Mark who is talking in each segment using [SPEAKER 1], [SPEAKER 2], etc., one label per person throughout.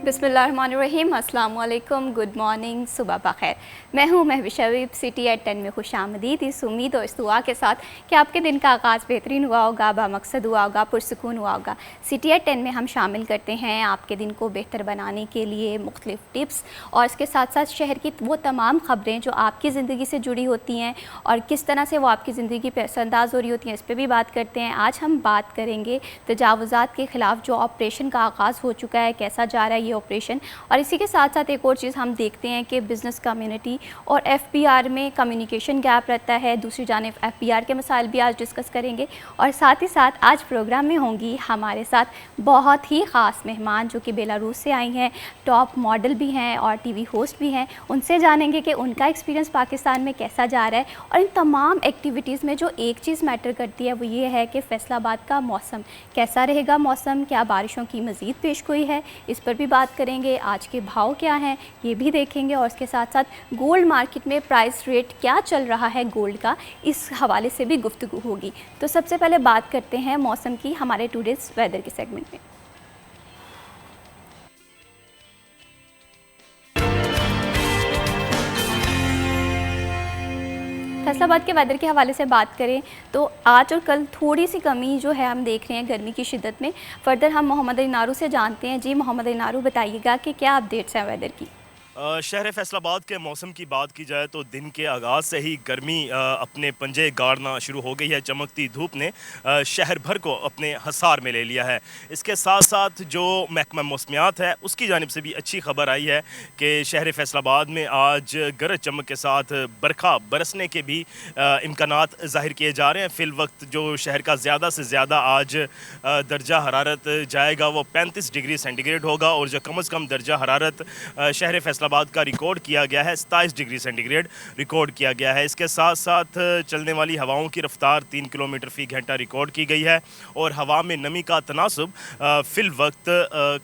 [SPEAKER 1] बिस्मिल्लाहिर्रहमानिर्रहीम, अस्सलाम वालेकुम, गुड मॉर्निंग, सुबह बखैर। मैं हूँ महविश शरीफ, सिटी एट 10 में खुशामदीद। इस उम्मीद और इस दुआ के साथ कि आपके दिन का आगाज़ बेहतरीन हुआ होगा, बामकसद हुआ होगा, पुरसुकून हुआ होगा। सिटी एट 10 में हम शामिल करते हैं आपके दिन को बेहतर बनाने के लिए मुख्तलिफ टिप्स और इसके साथ साथ शहर की वो तमाम ख़बरें जो आपकी ज़िंदगी से जुड़ी होती हैं और किस तरह से वो आपकी ज़िंदगी पर असरअंदाज हो रही होती हैं, इस पर भी बात करते हैं। आज हम बात करेंगे तजावुज़ात के ख़िलाफ़ जो ऑपरेशन का आगाज़ हो चुका है, कैसा जा रहा है ये ऑपरेशन। और इसी के साथ साथ एक और चीज़ हम देखते हैं कि बिज़नेस कम्युनिटी और एफपीआर में कम्युनिकेशन गैप रहता है। दूसरी जानिब एफपीआर के मसाइल भी आज डिस्कस करेंगे और साथ ही साथ आज प्रोग्राम में होंगी हमारे साथ बहुत ही ख़ास मेहमान जो कि बेलारूस से आई हैं, टॉप मॉडल भी हैं और टीवी होस्ट भी हैं। उनसे जानेंगे कि उनका एक्सपीरियंस पाकिस्तान में कैसा जा रहा है। और इन तमाम एक्टिविटीज़ में जो एक चीज़ मैटर करती है वो ये है कि फैसलाबाद का मौसम कैसा रहेगा, मौसम क्या बारिशों की मज़ीद पेशगोई है, इस पर भी बात करेंगे। आज के भाव क्या हैं ये भी देखेंगे और इसके साथ साथ गोल्ड मार्केट में प्राइस रेट क्या चल रहा है गोल्ड का, इस हवाले से भी गुफ्तगू होगी। तो सबसे पहले बात करते हैं मौसम की हमारे टुडेज़ वेदर के सेगमेंट में। फैसलाबाद के वेदर के हवाले से बात करें तो आज और कल थोड़ी सी कमी जो है हम देख रहे हैं गर्मी की शिद्दत में। फ़र्दर हम मोहम्मद अली नारू से जानते हैं। जी मोहम्मद अली नारू, बताइएगा कि क्या अपडेट्स हैं वेदर की।
[SPEAKER 2] शहर फैसलाबाद के मौसम की बात की जाए तो दिन के आगाज़ से ही गर्मी अपने पंजे गाड़ना शुरू हो गई है। चमकती धूप ने शहर भर को अपने हसार में ले लिया है। इसके साथ साथ जो महकमा मौसमियात है उसकी जानिब से भी अच्छी खबर आई है कि शहर फैसलाबाद में आज गरज चमक के साथ बरखा बरसने के भी इम्कानात ज़ाहिर किए जा रहे हैं। फ़िल वक्त जो शहर का ज़्यादा से ज़्यादा आज दर्जा हरारत जाएगा वो 35 डिग्री सेंटीग्रेड होगा और जो कम अज़ कम दर्जा हरारत शहर फैसलाबाद का रिकॉर्ड किया गया है 27 डिग्री सेंटीग्रेड रिकॉर्ड किया गया है। इसके साथ साथ चलने वाली हवाओं की रफ्तार 3 किलोमीटर फ़ी घंटा रिकॉर्ड की गई है और हवा में नमी का तनासुब फ़िल वक्त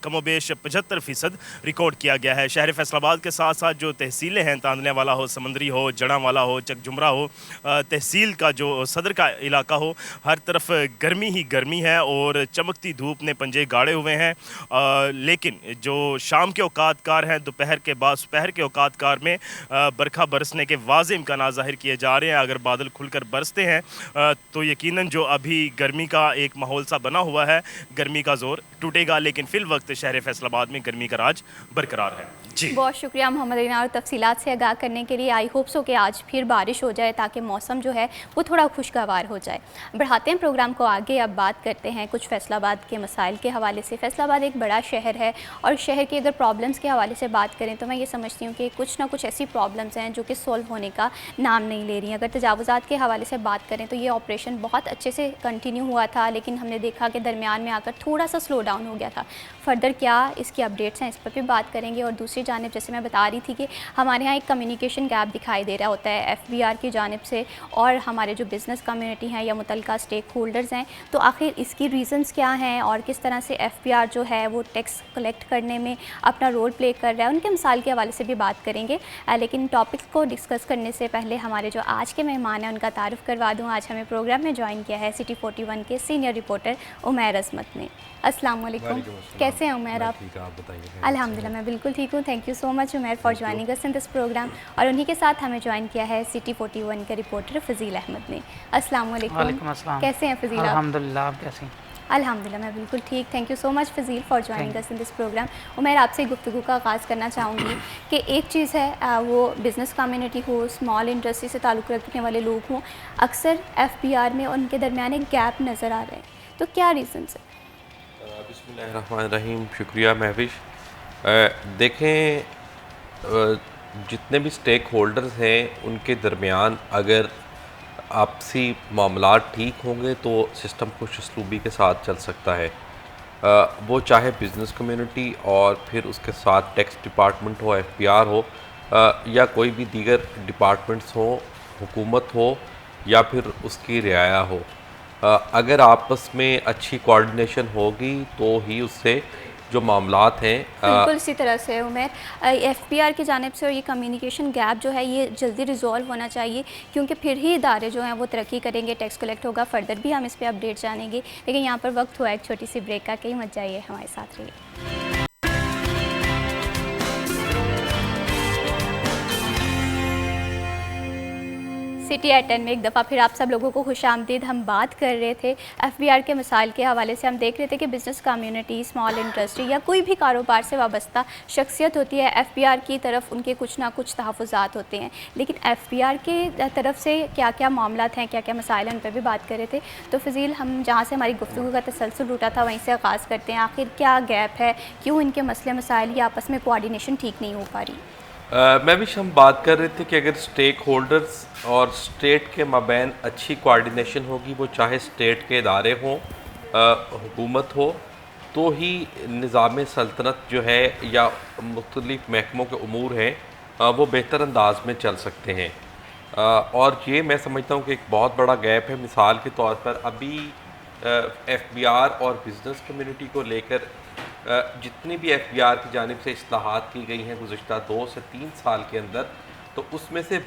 [SPEAKER 2] कमोबेश 75% रिकॉर्ड किया गया है। शहर फैसलाबाद के साथ साथ जो तहसीलें हैं, तांदने वाला हो, समंदरी हो, जड़ांवाला हो, चकजुमरा हो, तहसील का जो सदर का इलाका हो, हर तरफ गर्मी ही गर्मी है और चमकती धूप ने पंजे गाड़े हुए हैं। लेकिन जो शाम के औकातकार हैं, दोपहर के बाद दोपहर के औकातकार में बरखा बरसने के वाज़े इम्कान ज़ाहिर किए जा रहे हैं। अगर बादल खुलकर बरसते हैं तो यकीनन जो अभी गर्मी का एक माहौल सा बना हुआ है, गर्मी का ज़ोर टूटेगा। लेकिन फ़िल वक्त शहर फैसलाबाद में गर्मी का राज बरकरार है। जी
[SPEAKER 1] बहुत शुक्रिया मोहम्मद अली नारू तफसीलात से आगाह करने के लिए। आई होप सो कि आज फिर बारिश हो जाए ताकि मौसम जो है वो थोड़ा खुशगवार हो जाए। बढ़ाते हैं प्रोग्राम को आगे। अब बात करते हैं कुछ फैसलाबाद के मसाइल के हवाले से। फैसलाबाद एक बड़ा शहर है और शहर की अगर प्रॉब्लम्स के हवाले से बात करें तो मैं ये समझती हूँ कि कुछ ना कुछ ऐसी प्रॉब्लम्स हैं जो कि सॉल्व होने का नाम नहीं ले रही हैं। अगर तजावुज़ात के हवाले से बात करें तो ये ऑपरेशन बहुत अच्छे से कंटिन्यू हुआ था, लेकिन हमने देखा कि दरमियान में आकर थोड़ा सा स्लो डाउन हो गया था। फ़र्दर क्या इसकी अपडेट्स हैं इस पर भी बात करेंगे। और दूसरी जानिब जैसे मैं बता रही थी कि हमारे यहाँ एक कम्युनिकेशन गैप दिखाई दे रहा होता है एफबीआर की जानिब से और हमारे जो बिज़नेस कम्युनिटी हैं या मुतल्लिका स्टेक होल्डर्स हैं, तो आखिर इसकी रीज़न्स क्या हैं और किस तरह से एफबीआर जो है वो टैक्स कलेक्ट करने में अपना रोल प्ले कर रहा है, उनके मिसाल के हवाले से भी बात करेंगे। लेकिन टॉपिक को डिस्कस करने से पहले हमारे जो आज के मेहमान हैं उनका तारुफ करवा दूँ। आज हमें प्रोग्राम में ज्वाइन किया है सिटी 41 के सीनियर रिपोर्टर उमैर अज़मत ने। अस्सलाम वालेकुम, कैसे हैं उमैर आप? अल्हम्दुलिल्लाह मैं बिल्कुल ठीक हूँ। Thank you so much Umair for joining us in this program. और उन्हीं के साथ हमें ज्वाइन किया है सिटी 41 के रिपोर्टर फ़ज़ील अहमद ने। अस्सलाम वालेकुम, कैसे हैं फ़ज़ील?
[SPEAKER 3] अल्हम्दुलिल्लाह, आप कैसे हैं?
[SPEAKER 1] अल्हम्दुलिल्लाह मैं बिल्कुल ठीक। Thank you so much Fazeel for joining us in this program. Umair आपसे गुफ्तगू का आगाज़ करना चाहूँगी कि एक चीज़ है वो बिज़नेस कम्युनिटी हो, स्मॉल इंडस्ट्री से ताल्लुक़ रखने वाले लोग हों, अक्सर एफबीआर में उनके दरमियान एक गैप नज़र आ रहा है, तो क्या रीज़न्स है?
[SPEAKER 4] बिस्मिल्लाहिर्रहमानिर्रहीम, शुक्रिया महविश। देखें, जितने भी स्टेक होल्डर्स हैं उनके दरमियान अगर आपसी मामलात ठीक होंगे तो सिस्टम खुश उसलूबी के साथ चल सकता है। वो चाहे बिज़नेस कम्युनिटी और फिर उसके साथ टैक्स डिपार्टमेंट हो, एफबीआर हो, या कोई भी दीगर डिपार्टमेंट्स हो, हुकूमत हो या फिर उसकी रियाया हो। अगर आपस में अच्छी कोऑर्डिनेशन होगी तो ही उससे जो मामलात हैं
[SPEAKER 1] बिल्कुल इसी तरह से उमैर एफबीआर की जानिब से और ये कम्युनिकेशन गैप जो है ये जल्दी रिजॉल्व होना चाहिए, क्योंकि फिर ही इदारे जो हैं वो तरक्की करेंगे, टैक्स कलेक्ट होगा। फर्दर भी हम इस पर अपडेट जानेंगे, लेकिन यहाँ पर वक्त हुआ एक छोटी सी ब्रेक का। कहीं मत जाइए, हमारे साथ रहिए। सिटी एट 10 में एक दफ़ा फिर आप सब लोगों को खुशामदीद। हम बात कर रहे थे एफबीआर के मसाइल के हवाले से। हम देख रहे थे कि बिज़नेस कम्युनिटी, स्मॉल इंडस्ट्री या कोई भी कारोबार से वाबस्ता शख्सियत होती है, एफबीआर की तरफ उनके कुछ ना कुछ तहफ़्फ़ुज़ात होते हैं। लेकिन एफबीआर के तरफ से क्या क्या मामलात हैं, क्या क्या मसाइल हैं, उन पर भी बात कर रहे थे। तो फजील, हम जहाँ से हमारी गुफ्तगू का तसलसल रूटा था वहीं से आगाज़ करते हैं। आखिर क्या गैप है, क्यों इनके मसले मसाइल या आपस में कोऑर्डिनेशन ठीक नहीं हो पा रही?
[SPEAKER 4] मैं भी हम बात कर रहे थे कि अगर स्टेक होल्डर्स और स्टेट के माबैन अच्छी कोऑर्डिनेशन होगी, वो चाहे स्टेट के इदारे हों, हुकूमत हो, तो ही निज़ाम सल्तनत जो है या मुख्तलिफ़ महकमों के उमूर हैं वो बेहतर अंदाज में चल सकते हैं। और ये मैं समझता हूँ कि एक बहुत बड़ा गैप है। मिसाल के तौर पर अभी एफबीआर और बिज़नेस कम्युनिटी को लेकर जितनी भी एफबीआर की जानिब से इस्लाहात की गई हैं गुज़िश्ता 2 से 3 साल के अंदर, तो उसमें से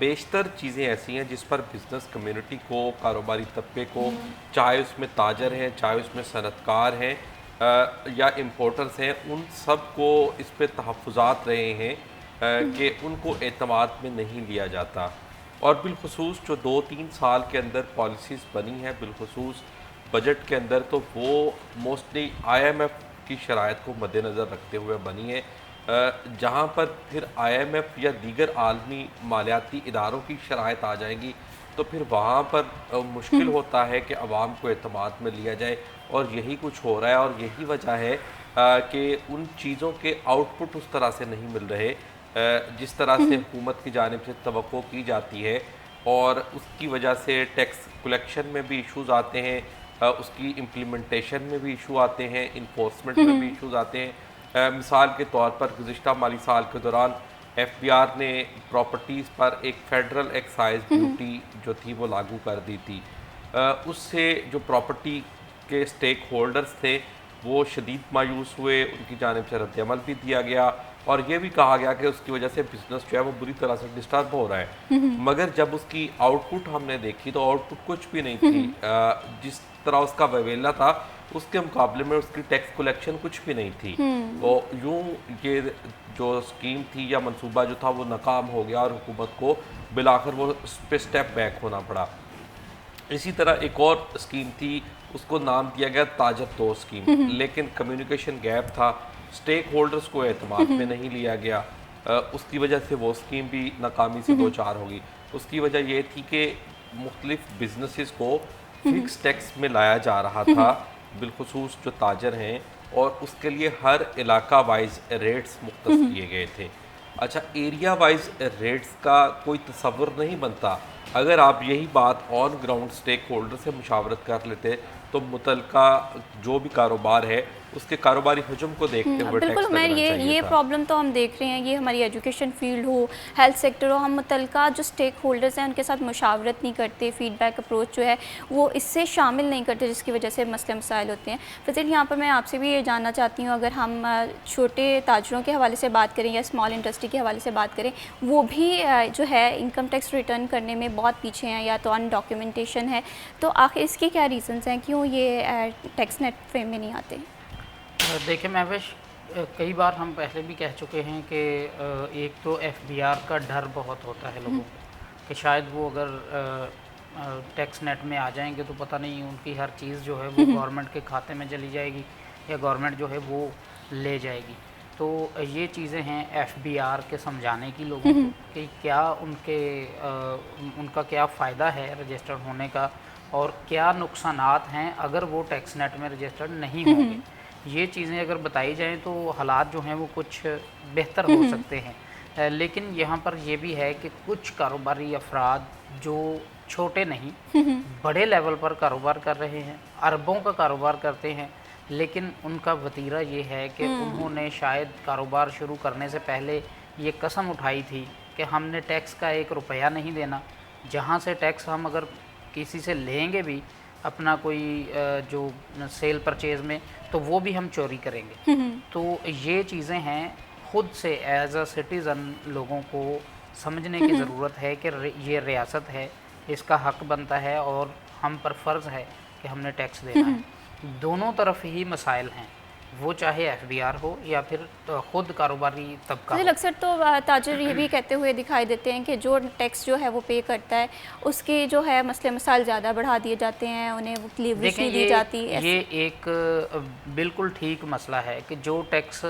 [SPEAKER 4] बेशतर चीज़ें ऐसी हैं जिस पर बिज़नेस कम्युनिटी को, कारोबारी तबके को, चाहे उसमें ताजर हैं, चाहे उसमें सनतकार हैं या इम्पोर्टर्स हैं, उन सब को इस पर तहफ़्फ़ुज़ात रहे हैं कि उनको एतमाद में नहीं लिया जाता। और बिलखुसूस जो 2-3 साल के अंदर पॉलिसीज़ बनी हैं, बिलखुसूस बजट के अंदर, तो वो मोस्टली IMF की शराइत को मद्देनज़र रखते हुए बनी है, जहाँ पर फिर IMF या दीगर आलमी मालियाती इदारों की शराइत आ जाएंगी तो फिर वहाँ पर मुश्किल होता है कि अवाम को एतमाद में लिया जाए। और यही कुछ हो रहा है और यही वजह है कि उन चीज़ों के आउटपुट उस तरह से नहीं मिल रहे जिस तरह से हुकूमत की जानिब से तवक्को की जाती है। और उसकी वजह से टैक्स कलेक्शन में भी इश्यूज़ आते हैं, उसकी इम्प्लीमेंटेशन में भी इशू आते हैं, इन्फोर्समेंट में भी इश्यूज़ आते हैं। मिसाल के तौर पर गुज़िश्ता माली साल के दौरान एफबीआर ने प्रॉपर्टीज़ पर एक फ़ेडरल एक्साइज ड्यूटी जो थी वो लागू कर दी थी। उससे जो प्रॉपर्टी के स्टेक होल्डर्स थे वो शदीद मायूस हुए, उनकी जानिब से रद्द-ए-अमल भी दिया गया और ये भी कहा गया कि उसकी वजह से बिज़नेस जो है वो बुरी तरह से डिस्टर्ब हो रहा है। मगर जब उसकी आउटपुट हमने देखी तो आउटपुट कुछ भी नहीं थी। जिस तरह उसका वेवेला था उसके मुकाबले में उसकी टैक्स कलेक्शन कुछ भी नहीं थी। तो यूँ ये जो स्कीम थी या मंसूबा जो था वो नाकाम हो गया और हुकूमत को बिलाखिर वो उस पर स्टेप बैक होना पड़ा। इसी तरह एक और स्कीम थी, उसको नाम दिया गया ताजर दो स्कीम, लेकिन कम्युनिकेशन गैप था, स्टेक होल्डर्स को एतमाद में नहीं लिया गया। उसकी वजह से वो स्कीम भी नाकामी से दो चार होगी। उसकी वजह ये थी कि मुख्तलिफ बिजनेसेस को फिक्स टैक्स में लाया जा रहा था, बिलखुसूस जो ताजर हैं, और उसके लिए हर इलाका वाइज रेट्स मुख्तस किए गए थे। अच्छा, एरिया वाइज रेट्स का कोई तसव्वुर नहीं बनता। अगर आप यही बात ऑन ग्राउंड स्टेक होल्डर से मुशावरत कर लेते तो मुतलका जो भी कारोबार है उसके कारोबारी हजम को देखते हुए
[SPEAKER 1] बिल्कुल,
[SPEAKER 4] टैक्स
[SPEAKER 1] मैं
[SPEAKER 4] लगना चाहिए
[SPEAKER 1] ये
[SPEAKER 4] था।
[SPEAKER 1] प्रॉब्लम तो हम देख रहे हैं, ये हमारी एजुकेशन फील्ड हो, हेल्थ सेक्टर हो, हम मुतलका जो स्टेक होल्डर्स हैं उनके साथ मुशावरत नहीं करते, फीडबैक अप्रोच जो है वो इससे शामिल नहीं करते, जिसकी वजह से मसले मसाइल होते हैं। फिर यहाँ पर मैं आपसे भी ये जानना चाहती हूँ, अगर हम छोटे ताजरों के हवाले से बात करें या स्मॉल इंडस्ट्री के हवाले से बात करें, वो भी जो है इनकम टैक्स रिटर्न करने में बहुत पीछे हैं या तो अनडॉक्यूमेंटेशन है, तो आखिर इसके क्या रीज़न्स हैं, क्यों ये टैक्स नेट फ्रेम में नहीं आते?
[SPEAKER 3] देखिए महविश, कई बार हम पहले भी कह चुके हैं कि एक तो एफबीआर का डर बहुत होता है लोगों को कि शायद वो अगर टैक्स नेट में आ जाएंगे तो पता नहीं उनकी हर चीज़ जो है वो गवर्नमेंट के खाते में चली जाएगी या गवर्नमेंट जो है वो ले जाएगी। तो ये चीज़ें हैं एफबीआर के समझाने की लोगों को कि क्या उनका क्या फ़ायदा है रजिस्टर्ड होने का और क्या नुकसानात हैं अगर वो टैक्स नेट में रजिस्टर्ड नहीं होंगे। ये चीज़ें अगर बताई जाएं तो हालात जो हैं वो कुछ बेहतर हो सकते हैं। लेकिन यहाँ पर ये भी है कि कुछ कारोबारी अफराद जो छोटे नहीं बड़े लेवल पर कारोबार कर रहे हैं, अरबों का कारोबार करते हैं, लेकिन उनका वतीरा ये है कि उन्होंने शायद कारोबार शुरू करने से पहले ये कसम उठाई थी कि हमने टैक्स का 1 रुपया नहीं देना, जहाँ से टैक्स हम अगर किसी से लेंगे भी अपना कोई जो सेल परचेज़ में, तो वो भी हम चोरी करेंगे। तो ये चीज़ें हैं, ख़ुद से एज अ सिटीज़न लोगों को समझने की ज़रूरत है कि ये रियासत है, इसका हक बनता है और हम पर फ़र्ज़ है कि हमने टैक्स देना है। दोनों तरफ ही मसाइल हैं, वो चाहे एफबीआर हो या फिर खुद कारोबारी तबका
[SPEAKER 1] मुझे
[SPEAKER 3] हो।
[SPEAKER 1] अक्सर तो ताजिर ये भी कहते हुए दिखाई देते हैं कि जो टैक्स जो है वो पे करता है उसके जो है मसले मसाइल ज़्यादा बढ़ा दिए जाते हैं, उन्हें वो लीवरेज नहीं दी जाती।
[SPEAKER 3] ये एक बिल्कुल ठीक मसला है कि जो टैक्स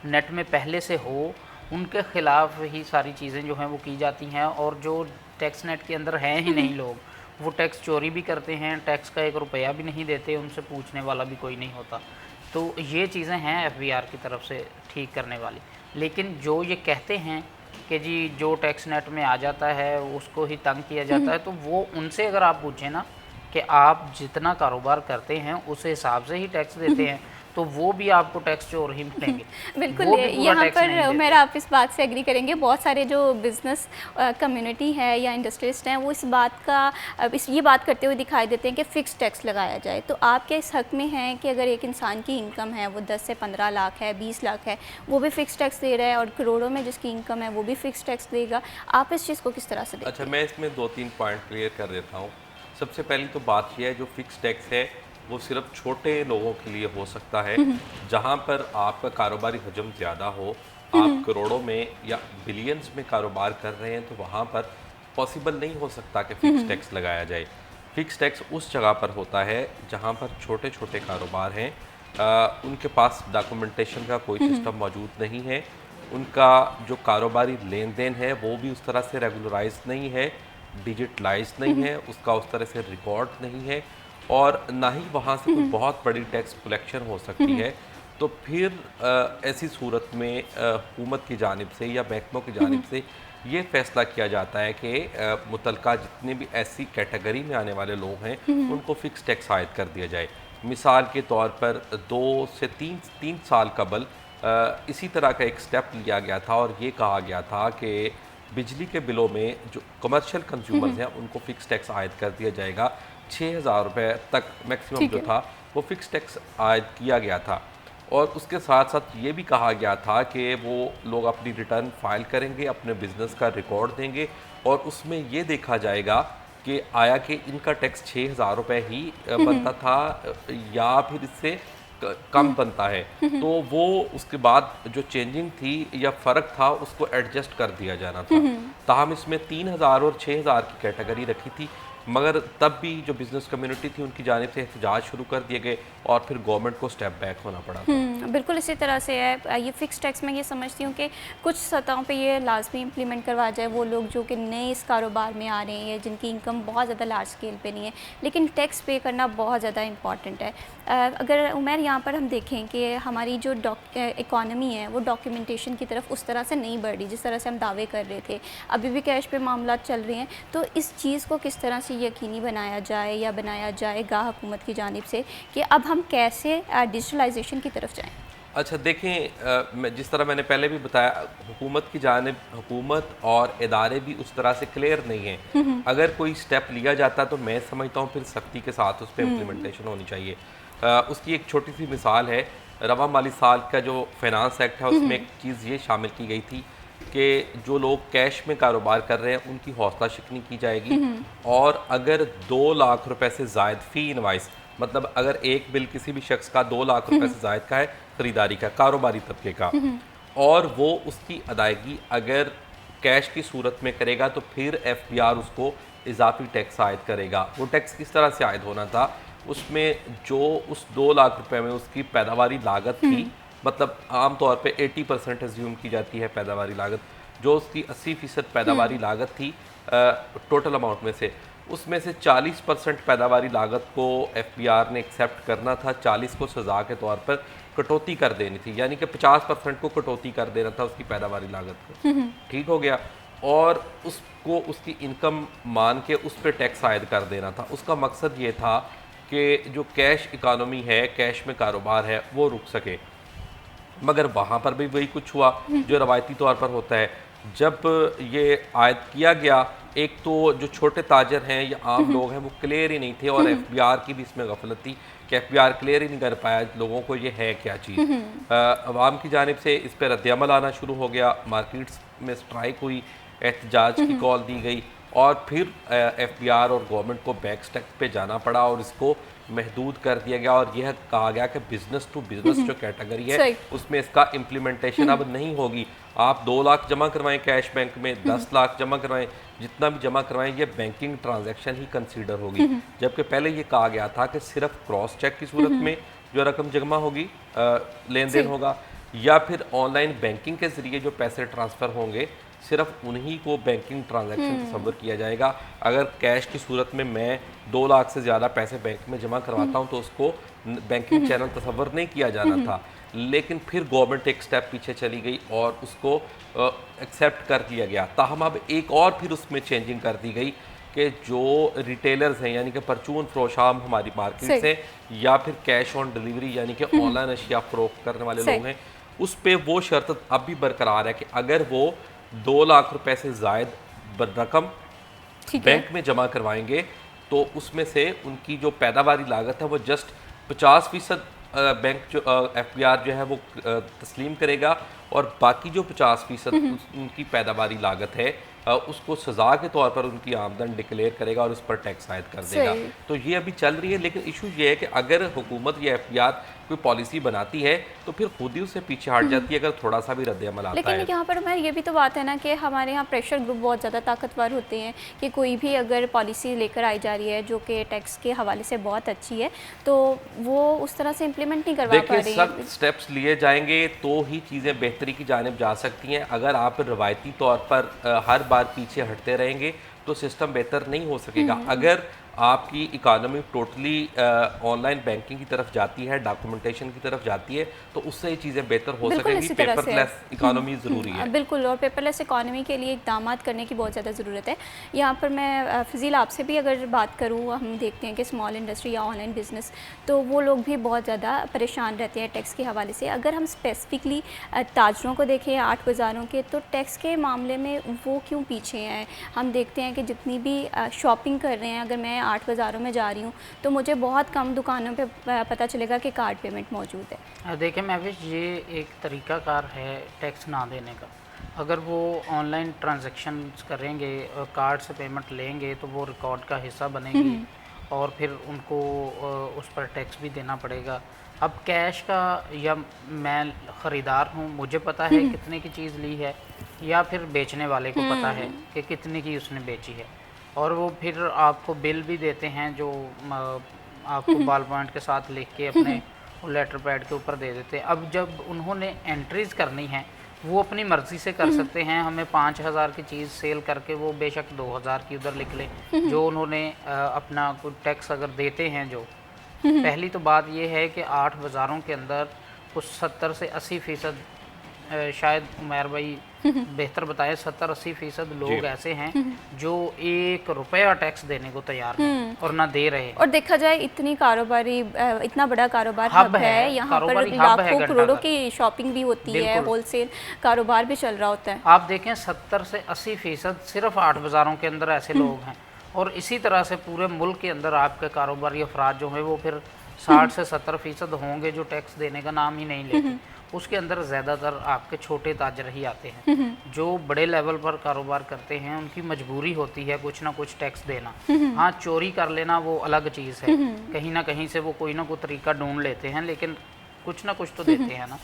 [SPEAKER 3] नेट में पहले से हो उनके ख़िलाफ़ ही सारी चीज़ें जो हैं वो की जाती हैं, और जो टैक्स नेट के अंदर हैं ही नहीं लोग, वो टैक्स चोरी भी करते हैं, टैक्स का 1 रुपया भी नहीं देते, उनसे पूछने वाला भी कोई नहीं होता। तो ये चीज़ें हैं एफबीआर की तरफ से ठीक करने वाली। लेकिन जो ये कहते हैं कि जी जो टैक्स नेट में आ जाता है उसको ही तंग किया जाता है, तो वो उनसे अगर आप पूछें ना कि आप जितना कारोबार करते हैं उस हिसाब से ही टैक्स देते हैं, तो वो भी आपको टैक्स चोर ही मिलेंगे।
[SPEAKER 1] बिल्कुल,
[SPEAKER 3] वो भी पूरा
[SPEAKER 1] यहाँ
[SPEAKER 3] टैक्स नहीं
[SPEAKER 1] पर
[SPEAKER 3] देते।
[SPEAKER 1] उमर आप इस बात से एग्री करेंगे, बहुत सारे जो बिज़नेस कम्युनिटी है या इंडस्ट्रियलिस्ट हैं वो इस बात का ये बात करते हुए दिखाई देते हैं कि फ़िक्स टैक्स लगाया जाए। तो आप क्या इस हक़ में हैं कि अगर एक इंसान की इनकम है वो 10 से 15 लाख है, 20 लाख है, वो भी फ़िक्स टैक्स दे रहा है, और करोड़ों में जिसकी इनकम है वो भी फ़िक्स टैक्स देगा? आप इस चीज़ को किस तरह से देखते हैं?
[SPEAKER 4] अच्छा, मैं इसमें 2-3 पॉइंट क्लियर कर देता हूँ। सबसे पहली तो बात यह है, जो फिक्स टैक्स है वो सिर्फ छोटे लोगों के लिए हो सकता है, जहाँ पर आपका कारोबारी हजम ज़्यादा हो, आप करोड़ों में या बिलियंस में कारोबार कर रहे हैं, तो वहाँ पर पॉसिबल नहीं हो सकता कि फ़िक्स टैक्स लगाया जाए। फ़िक्स टैक्स उस जगह पर होता है जहाँ पर छोटे छोटे कारोबार हैं, उनके पास डॉक्यूमेंटेशन का कोई सिस्टम मौजूद नहीं है, उनका जो कारोबारी लेन देन है वो भी उस तरह से रेगुलराइज नहीं है, डिजिटलाइज नहीं है, उसका उस तरह से रिकॉर्ड नहीं है, और ना ही वहाँ से कोई बहुत बड़ी टैक्स कलेक्शन हो सकती है। तो फिर ऐसी सूरत में हुकूमत की जानिब से या महकमों की जानिब से ये फैसला किया जाता है कि मुतलका जितने भी ऐसी कैटेगरी में आने वाले लोग हैं उनको फ़िक्स टैक्स आयद कर दिया जाए। मिसाल के तौर पर 2 से 3 साल कबल इसी तरह का एक स्टेप लिया गया था, और ये कहा गया था कि बिजली के बिलों में जो कमर्शियल कंज्यूमर्स हैं उनको फ़िक्स टैक्स आयद कर दिया जाएगा। 6,000 रुपये तक मैक्सिमम जो था वो फ़िक्स टैक्स आयद किया गया था। और उसके साथ साथ ये भी कहा गया था कि वो लोग अपनी रिटर्न फाइल करेंगे, अपने बिज़नेस का रिकॉर्ड देंगे, और उसमें ये देखा जाएगा कि आया कि इनका टैक्स 6,000 रुपये ही बनता था या फिर इससे कम बनता है। तो वो उसके बाद जो चेंजिंग थी या फ़र्क था उसको एडजस्ट कर दिया जाना था। ताहम इसमें 3,000 और 6,000 की कैटेगरी रखी थी, मगर तब भी जो बिज़नेस कम्युनिटी थी उनकी जानिब से एहतजाज शुरू कर दिए गए और फिर गवर्नमेंट को स्टेप बैक होना पड़ा था।
[SPEAKER 1] बिल्कुल इसी तरह से है। ये फ़िक्स टैक्स मैं ये समझती हूँ कि कुछ सतहों पे ये लाजमी इम्प्लीमेंट करवा जाए, वो लोग जो कि नए इस कारोबार में आ रहे हैं, जिनकी इनकम बहुत ज़्यादा लार्ज स्केल पे नहीं है, लेकिन टैक्स पे करना बहुत ज़्यादा इंपॉर्टेंट है। अगर उमर यहाँ पर हम देखें कि हमारी जो इकॉनमी है वो डॉक्यूमेंटेशन की तरफ उस तरह से नहीं बढ़ रही जिस तरह से हम दावे कर रहे थे, अभी भी कैश पे मामला चल रहे हैं, तो इस चीज़ को किस तरह से यकीनी बनाया जाए या बनाया जाएगा हुकूमत की जानिब से कि अब हम कैसे डिजिटलाइजेशन की तरफ जाएं?
[SPEAKER 4] अच्छा देखें, जिस तरह मैंने पहले भी बताया, हुकूमत की जानिब हुकूमत और इदारे भी उस तरह से क्लियर नहीं हैं। अगर कोई स्टेप लिया जाता तो मैं समझता हूँ फिर सख्ती के साथ उस पर इम्प्लीमेंटेशन होनी चाहिए। उसकी एक छोटी सी मिसाल है, रवा माली साल का जो फाइनेंस एक्ट है उसमें एक चीज़ ये शामिल की गई थी कि जो लोग कैश में कारोबार कर रहे हैं उनकी हौसला शिकनी की जाएगी, और अगर 2 लाख रुपए से ज़ायद फ़ी इनवाइस, मतलब अगर एक बिल किसी भी शख्स का 2 लाख रुपए से ज़ायद का है, ख़रीदारी का, कारोबारी तबके का, और वो उसकी अदायगी अगर कैश की सूरत में करेगा तो फिर एफबीआर उसको इजाफी टैक्स आयद करेगा। वो टैक्स किस तरह से आयद होना था, उसमें जो उस 2 लाख रुपए में उसकी पैदावारी लागत थी, मतलब आम तौर पे 80% एज्यूम की जाती है पैदावारी लागत, जो उसकी 80% पैदावारी लागत थी टोटल अमाउंट में से, उसमें से 40% पैदावारी लागत को एफबीआर ने एक्सेप्ट करना था, 40 को सज़ा के तौर पर कटौती कर देनी थी, यानी कि 50% को कटौती कर देना था उसकी पैदावारी लागत को। ठीक हो गया, और उसको उसकी इनकम मान के उस पर टैक्स आयद कर देना था। उसका मकसद ये था कि जो कैश इकानमी है, कैश में कारोबार है, वो रुक सके। मगर वहाँ पर भी वही कुछ हुआ जो रवायती तौर पर होता है। जब ये आयद किया गया, एक तो जो छोटे ताजर हैं या आम लोग हैं वो क्लियर ही नहीं थे, और एफबीआर की भी इसमें गफलत थी कि एफबीआर क्लियर ही नहीं कर पाया लोगों को ये है क्या चीज़। अवाम की जानिब से इस पर रद्द-ए-अमल आना शुरू हो गया, मार्केट्स में स्ट्राइक हुई, एहतजाज की कॉल दी गई, और फिर एफबीआर और गवर्नमेंट को बैक स्टेप पे जाना पड़ा और इसको महदूद कर दिया गया और यह कहा गया कि बिजनेस टू बिजनेस जो कैटेगरी है
[SPEAKER 1] सही।
[SPEAKER 4] उसमें इसका इम्प्लीमेंटेशन अब नहीं होगी। आप 2 लाख जमा करवाएं कैश बैंक में, 10 लाख जमा करवाएं, जितना भी जमा करवाएं ये बैंकिंग ट्रांजैक्शन ही कंसीडर होगी। जबकि पहले ये कहा गया था कि सिर्फ क्रॉस चेक की सूरत में जो रकम जमा होगी, लेन देन होगा, या फिर ऑनलाइन बैंकिंग के जरिए जो पैसे ट्रांसफ़र होंगे सिर्फ उन्हीं को बैंकिंग ट्रांजैक्शन तस्वर किया जाएगा। अगर कैश की सूरत में मैं 2 लाख से ज़्यादा पैसे बैंक में जमा करवाता हूं तो उसको बैंकिंग चैनल तस्वर नहीं किया जाना था। लेकिन फिर गवर्नमेंट एक स्टेप पीछे चली गई और उसको एक्सेप्ट कर लिया गया। ताहम अब एक और फिर उसमें चेंजिंग कर दी गई कि जो रिटेलर्स हैं यानी कि परचून फरोशाम हमारी मार्केट से, या फिर कैश ऑन डिलीवरी यानी कि ऑनलाइन अशिया फरोख्त करने वाले लोग हैं, उस पर वो शर्त अब भी बरकरार है कि अगर वो 2 लाख रुपए से जायद रकम बैंक में जमा करवाएंगे तो उसमें से उनकी जो पैदावारी लागत है वो जस्ट 50% बैंक जो एफबीआर जो है वो तस्लीम करेगा और बाकी जो 50% उनकी पैदावारी लागत है उसको सजा के तौर पर उनकी आमदन डिक्लेयर करेगा और उस पर टैक्स आयद कर देगा। तो ये अभी चल रही है, लेकिन इशू ये है कि अगर हुकूमत या एफबीआर कोई पॉलिसी बनाती है तो फिर खुद ही उससे पीछे हट जाती है अगर थोड़ा सा भी रद्द-ए-अमल आता है।
[SPEAKER 1] लेकिन यहाँ पर मैं ये भी तो बात है ना कि हमारे यहाँ प्रेशर ग्रुप बहुत ज़्यादा ताकतवर होते हैं कि कोई भी अगर पॉलिसी लेकर आई जा रही है जो कि टैक्स के हवाले से बहुत अच्छी है तो वो उस तरह से इम्प्लीमेंट नहीं करवा पा रही है।
[SPEAKER 4] सख्त स्टेप्स लिए जाएंगे तो ही चीज़ें बेहतरी की जानिब जा सकती हैं। अगर आप रवायती तौर पर हर बार पीछे हटते रहेंगे तो सिस्टम बेहतर नहीं हो सकेगा। अगर आपकी इकानमी टोटली ऑनलाइन बैंकिंग की तरफ जाती है, डॉक्यूमेंटेशन की तरफ जाती है, तो उससे ये चीज़ें बेहतर हो सकेंगी। पेपरलेस इकानमी ज़रूरी है।
[SPEAKER 1] बिल्कुल, और पेपरलेस इकानमी के लिए इक़दाम करने की बहुत ज़्यादा ज़रूरत है। यहाँ पर मैं फ़ज़ील आपसे भी अगर बात करूँ, हम देखते हैं कि स्मॉल इंडस्ट्री या ऑनलाइन बिज़नेस तो वो लोग भी बहुत ज़्यादा परेशान रहते हैं टैक्स के हवाले से। अगर हम स्पेसिफ़िकली ताजरों को देखें, आर्ट बाज़ारों के, तो टैक्स के मामले में वो क्यों पीछे हैं? हम देखते हैं कि जितनी भी शॉपिंग कर रहे हैं, अगर मैं आर्ट बाज़ारों में जा रही हूँ तो मुझे बहुत कम दुकानों पे पता चलेगा कि कार्ड पेमेंट मौजूद है।
[SPEAKER 3] देखिए महविश, ये एक तरीक़ाकार है टैक्स ना देने का। अगर वो ऑनलाइन ट्रांजैक्शन करेंगे, कार्ड से पेमेंट लेंगे तो वो रिकॉर्ड का हिस्सा बनेगी और फिर उनको उस पर टैक्स भी देना पड़ेगा। अब कैश का, या मैं ख़रीदार हूँ, मुझे पता है कितने की चीज़ ली है, या फिर बेचने वाले को पता है कि कितने की उसने बेची है, और वो फिर आपको बिल भी देते हैं जो आपको बॉल पॉइंट के साथ लिख के अपने लेटर पैड के ऊपर दे देते हैं। अब जब उन्होंने एंट्रीज़ करनी है वो अपनी मर्ज़ी से कर सकते हैं। हमें 5,000 की चीज़ सेल करके वो बेशक 2,000 की उधर लिख लें। जो उन्होंने अपना कोई टैक्स अगर देते हैं, जो पहली तो बात ये है कि 8 बाज़ारों के अंदर कुछ 70 से 80%, शायद उमैर भाई बेहतर बताएं, 70-80% लोग ऐसे हैं जो 1 रुपया टैक्स देने को तैयार हैं और ना दे रहे हैं।
[SPEAKER 1] और देखा जाए इतनी कारोबारी, इतना बड़ा कारोबार हब है, यहाँ पर लाखों करोड़ों की शॉपिंग भी होती है, होलसेल कारोबार भी चल रहा होता है।
[SPEAKER 3] आप देखें 70 से 80% सिर्फ 8 बाज़ारों के अंदर ऐसे लोग हैं, और इसी तरह से पूरे मुल्क के अंदर आपके कारोबारी अफराद जो हैं वो फिर 60 से 70% होंगे जो टैक्स देने का नाम ही नहीं लेते। उसके अंदर ज़्यादातर आपके छोटे ताजर ही आते हैं। जो बड़े लेवल पर कारोबार करते हैं उनकी मजबूरी होती है कुछ ना कुछ टैक्स देना। हाँ, चोरी कर लेना वो अलग चीज़ है, कहीं ना कहीं से वो कोई ना कोई तरीका ढूंढ लेते हैं, लेकिन कुछ ना कुछ तो देते हैं ना।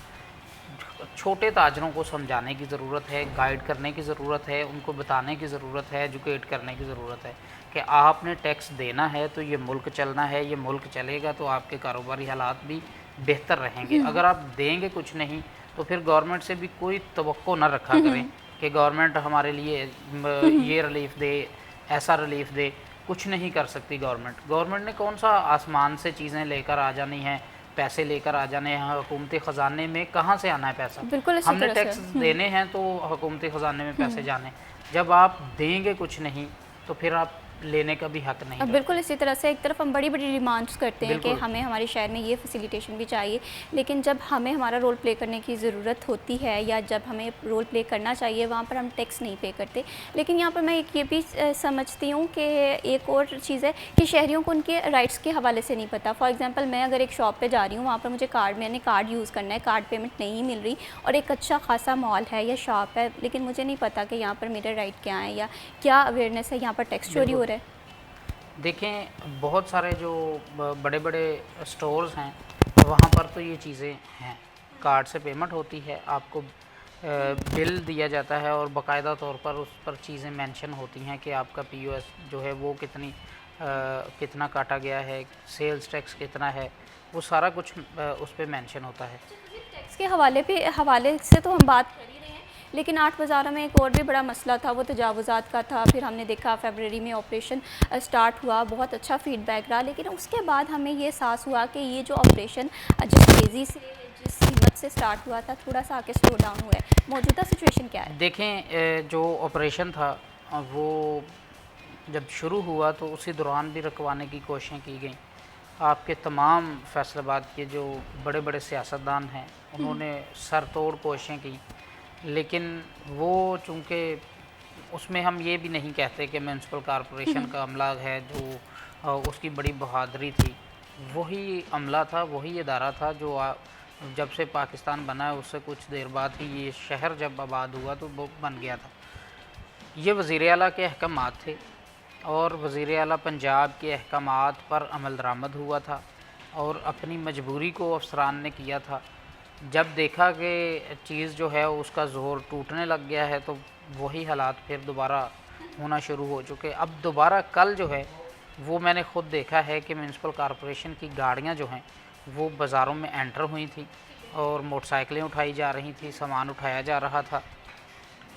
[SPEAKER 3] छोटे ताजरों को समझाने की ज़रूरत है, गाइड करने की ज़रूरत है, उनको बताने की ज़रूरत है, एजुकेट करने की ज़रूरत है कि आपने टैक्स देना है तो ये मुल्क चलना है, ये मुल्क चलेगा तो आपके कारोबारी हालात भी बेहतर रहेंगे। अगर आप देंगे कुछ नहीं तो फिर गवर्नमेंट से भी कोई तवक्को न रखा करें कि गवर्नमेंट हमारे लिए ये रिलीफ दे, ऐसा रिलीफ दे। कुछ नहीं कर सकती गवर्नमेंट ने कौन सा आसमान से चीज़ें लेकर आ जानी हैं, पैसे लेकर आ जाने हैं। हुकूमती ख़जाने में कहाँ से आना है पैसा?
[SPEAKER 1] बिल्कुल,
[SPEAKER 3] हमने टैक्स देने हैं तो हुकूमती ख़जाने में पैसे जाने। जब आप देंगे कुछ नहीं तो फिर आप लेने का भी हक नहीं
[SPEAKER 1] अब बिल्कुल इसी तरह से एक तरफ हम बड़ी बड़ी डिमांड्स करते हैं कि
[SPEAKER 3] बिल्कुल।
[SPEAKER 1] हमें हमारे शहर में ये फैसिलिटेशन भी चाहिए, लेकिन जब हमें हमारा रोल प्ले करने की ज़रूरत होती है या जब हमें रोल प्ले करना चाहिए वहाँ पर हम टैक्स नहीं पे करते। लेकिन यहाँ पर मैं एक ये भी समझती हूँ कि एक और चीज़ है कि शहरियों को उनके राइट्स के हवाले से नहीं पता। फॉर एग्ज़ाम्पल मैं अगर एक शॉप पर जा रही हूँ, वहाँ पर मुझे मैंने कार्ड यूज़ करना है, कार्ड पेमेंट नहीं मिल रही और एक अच्छा खासा मॉल है या शॉप है, लेकिन मुझे नहीं पता कि यहाँ पर मेरे राइट क्या है या क्या अवेयरनेस है, यहाँ पर टैक्स चोरी हो रहा है।
[SPEAKER 3] देखें बहुत सारे जो बड़े बड़े स्टोर्स हैं वहाँ पर तो ये चीज़ें हैं, कार्ड से पेमेंट होती है, आपको बिल दिया जाता है और बाकायदा तौर पर उस पर चीज़ें मेंशन होती हैं कि आपका पीओएस जो है वो कितना काटा गया है, सेल्स टैक्स कितना है, वो सारा कुछ उस पर मेंशन होता है।
[SPEAKER 1] टैक्स के हवाले से तो हम बात कर ही रहे हैं, लेकिन 8 बाज़ारों में एक और भी बड़ा मसला था, वो तजावुज़ात का था। फिर हमने देखा फरवरी में ऑपरेशन स्टार्ट हुआ, बहुत अच्छा फीडबैक रहा, लेकिन उसके बाद हमें ये एहसास हुआ कि ये जो ऑपरेशन जिस तेज़ी से जिस हिम्मत से स्टार्ट हुआ था, थोड़ा सा आके स्लो डाउन हुआ है। मौजूदा सिचुएशन क्या है?
[SPEAKER 3] देखें जो ऑपरेशन था वो जब शुरू हुआ तो उसी दौरान भी रुकवाने की कोशिशें की गई। आपके तमाम फैसलाबाद के जो बड़े बड़े सियासतदान हैं उन्होंने सर तोड़ कोशिशें की, लेकिन वो चूँकि उसमें हम ये भी नहीं कहते कि म्यूनसिपल कॉरपोरेशन का अमला है जो उसकी बड़ी बहादुरी थी, वही अमला था, वही इदारा था जो जब से पाकिस्तान बना है उससे कुछ देर बाद ही ये शहर जब आबाद हुआ तो वो बन गया था। ये वज़ीर आला के अहकामात थे और वज़ीर आला पंजाब के अहकामात पर अमल दरामद हुआ था और अपनी मजबूरी को अफसरान ने किया था। जब देखा कि चीज़ जो है उसका ज़ोर टूटने लग गया है तो वही हालात फिर दोबारा होना शुरू हो चुके। अब दोबारा कल जो है वो मैंने ख़ुद देखा है कि म्यूनसिपल कॉरपोरेशन की गाड़ियाँ जो हैं वो बाज़ारों में एंटर हुई थी और मोटरसाइकिलें उठाई जा रही थी, सामान उठाया जा रहा था।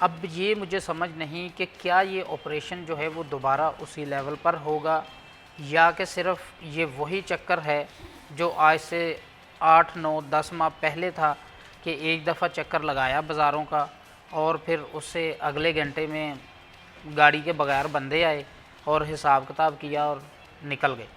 [SPEAKER 3] अब ये मुझे समझ नहीं कि क्या ये ऑपरेशन जो है वो दोबारा उसी लेवल पर होगा या कि सिर्फ ये वही चक्कर है जो आज से 8, 9, 10 माह पहले था कि एक दफ़ा चक्कर लगाया बाज़ारों का और फिर उससे अगले घंटे में गाड़ी के बगैर बंदे आए और हिसाब किताब किया और निकल गए।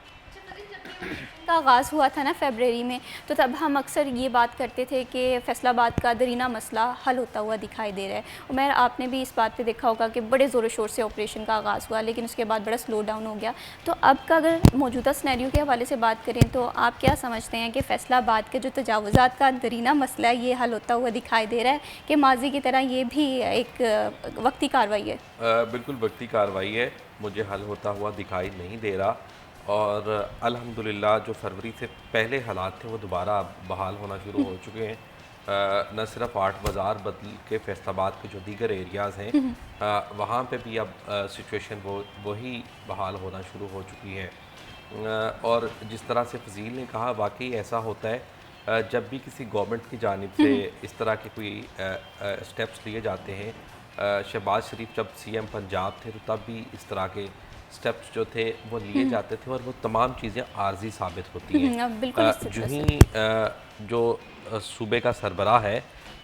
[SPEAKER 1] का आगाज़ हुआ था ना फरवरी में, तो तब हम अक्सर ये बात करते थे कि फैसलाबाद का दरीना मसला हल होता हुआ दिखाई दे रहा है। उमर आपने भी इस बात पे देखा होगा कि बड़े ज़ोर शोर से ऑपरेशन का आगाज़ हुआ, लेकिन उसके बाद बड़ा स्लो डाउन हो गया। तो अब का अगर मौजूदा सिनेरियो के हवाले से बात करें तो आप क्या समझते हैं कि फैसलाबाद के जो तजावुज़ात का दरीना मसला है ये हल होता हुआ दिखाई दे रहा है कि माजी की तरह ये भी एक वक्ती कार्रवाई है?
[SPEAKER 4] बिल्कुल वक्ती कार्रवाई है, मुझे हल होता हुआ दिखाई नहीं दे रहा। और अल्हम्दुलिल्लाह जो फरवरी से पहले हालात थे वो दोबारा बहाल होना शुरू हो चुके हैं। न सिर्फ 8 बाज़ार बल्कि के फैसलाबाद के जो दीगर एरियाज़ हैं वहाँ पे भी अब सिचुएशन वही बहाल होना शुरू हो चुकी है। और जिस तरह से फजील ने कहा वाकई ऐसा होता है जब भी किसी गवर्नमेंट की जानिब से इस तरह के कोई स्टेप्स लिए जाते हैं। शहबाज शरीफ जब CM पंजाब थे तो तब भी इस तरह के स्टेप्स जो थे वो लिए जाते थे और वो तमाम चीज़ें आर्जी साबित होती हैं। जो ही जो सूबे का सरबराह है,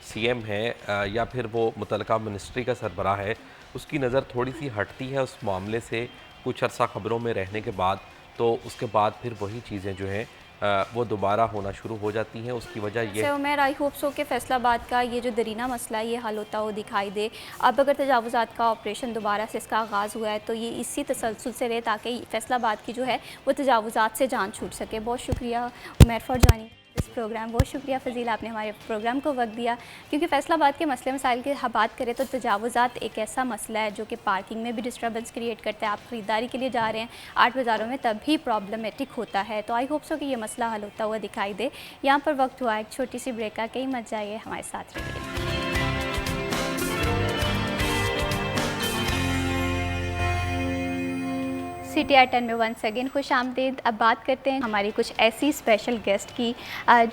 [SPEAKER 4] CM है या फिर वो मुतलका मिनिस्ट्री का सरबराह है, उसकी नज़र थोड़ी सी हटती है उस मामले से कुछ अर्सा ख़बरों में रहने के बाद, तो उसके बाद फिर वही चीज़ें जो हैं वो दोबारा होना शुरू हो जाती हैं। उसकी वजह ये
[SPEAKER 1] मैं आई होप सो कि फैसलाबाद का ये जो दरीना मसला है ये हल होता हुआ दिखाई दे। अब अगर तजावुज़ात का ऑपरेशन दोबारा से इसका आगाज़ हुआ है तो ये इसी तसलसल से रहे ताकि फैसलाबाद की जो है वो तजावुज़ात से जान छूट सके। बहुत शुक्रिया उमर फॉर जॉइनिंग इस प्रोग्राम। बहुत शुक्रिया फजील, आपने हमारे प्रोग्राम को वक्त दिया, क्योंकि फैसलाबाद के मसले मसाइल की बात करें तो तजावुज़ात एक ऐसा मसला है जो कि पार्किंग में भी डिस्टर्बेंस क्रिएट करता है। आप ख़रीदारी के लिए जा रहे हैं 8 बाज़ारों में तब भी प्रॉब्लमेटिक होता है। तो आई होप सो कि ये मसला हल होता हुआ दिखाई दे। यहाँ पर वक्त हुआ एक छोटी सी ब्रेक का, कहीं मत जाइए, हमारे साथ रहिए। CTR 10 में वंस अगेन खुश आमदीद। अब बात करते हैं हमारी कुछ ऐसी स्पेशल गेस्ट की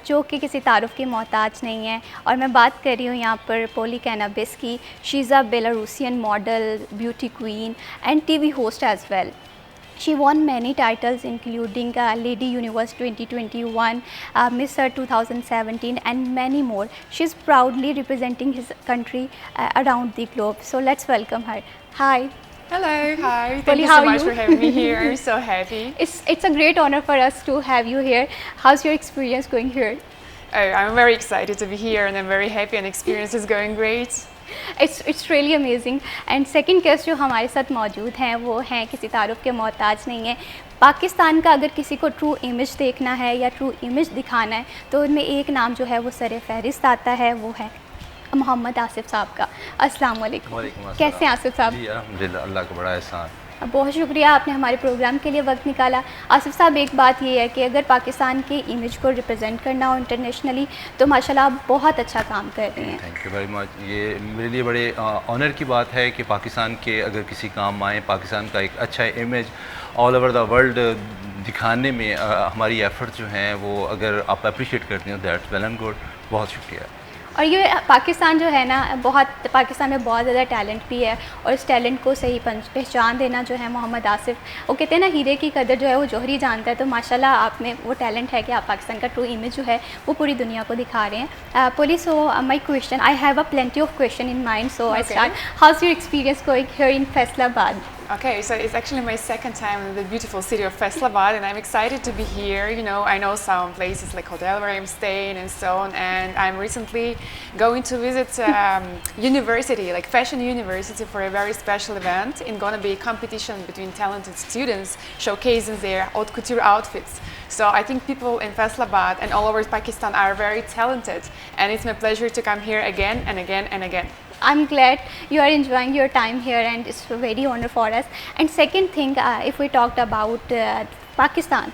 [SPEAKER 1] जो कि किसी तारुफ की मोहताज नहीं है, और मैं बात कर रही हूँ यहाँ पर पोली कैनाबिस की। She is a Belarusian model, beauty queen and TV host as well. She won many titles including Lady Universe 2021, Miss Earth 2017 and many more. She is proudly representing his country around the globe. So let's welcome her. Hi.
[SPEAKER 5] Hello, hi. Thank
[SPEAKER 1] Polly,
[SPEAKER 5] you
[SPEAKER 1] how
[SPEAKER 5] so
[SPEAKER 1] are
[SPEAKER 5] much
[SPEAKER 1] you?
[SPEAKER 5] for having me here. I'm so happy.
[SPEAKER 1] It's a great honor for us to have you here. How's your experience going here?
[SPEAKER 5] Oh, I'm very excited to be here and I'm very happy and experience is going great.
[SPEAKER 1] It's really amazing and second guest जो हमारे साथ मौजूद हैं वो हैं किसी तारुफ के मोहताज नहीं है। पाकिस्तान का अगर किसी को ट्रू इमेज देखना है या ट्रू इमेज दिखाना है तो उनमें एक नाम जो है वो सर फहरिस्त आता है, वो है मोहम्मद आसिफ साहब का। अस्सलाम वालेकुम।
[SPEAKER 6] वालेकुम अस्सलाम।
[SPEAKER 1] कैसे हैं आसिफ साहब?
[SPEAKER 6] जी अल्हम्दुलिल्लाह, अल्लाह का बड़ा एहसान।
[SPEAKER 1] बहुत शुक्रिया, आपने हमारे प्रोग्राम के लिए वक्त निकाला। आसिफ साहब, एक बात ये है कि अगर पाकिस्तान के इमेज को रिप्रेजेंट करना हो इंटरनेशनली तो माशाल्लाह आप बहुत अच्छा काम कर रहे हैं।
[SPEAKER 6] Thank you very much. ये मेरे लिए बड़े ऑनर की बात है कि पाकिस्तान के अगर किसी काम आए, पाकिस्तान का एक अच्छा image all over the world दिखाने में हमारी एफर्ट जो हैं वो अगर आप अप्रिशिएट करते हैं दैट्स वेल एंड गुड। बहुत शुक्रिया।
[SPEAKER 1] और ये पाकिस्तान जो है ना, पाकिस्तान में बहुत ज़्यादा टैलेंट भी है और इस टैलेंट को सही पहचान देना जो है मोहम्मद आसिफ, वो कहते हैं ना हीरे की कदर जो है वो जौहरी जानता है, तो माशाल्लाह आप में वो टैलेंट है कि आप पाकिस्तान का ट्रू इमेज जो है वो पूरी दुनिया को दिखा रहे हैं। Police, so my question, I have a plenty of question in mind, so I start. House your experience going here in Faisalabad?
[SPEAKER 5] Okay, so it's actually my second time in the beautiful city of Faisalabad and I'm excited to be here. You know, I know some places like hotel where I'm staying and so on, and I'm recently going to visit university, like fashion university, for a very special event. It's going to be a competition between talented students showcasing their haute couture outfits. So I think people in Faisalabad and all over Pakistan are very talented and it's my pleasure to come here again and again and again.
[SPEAKER 1] I'm glad you are enjoying your time here and it's a very honor for us. And second thing, if we talked about Pakistan,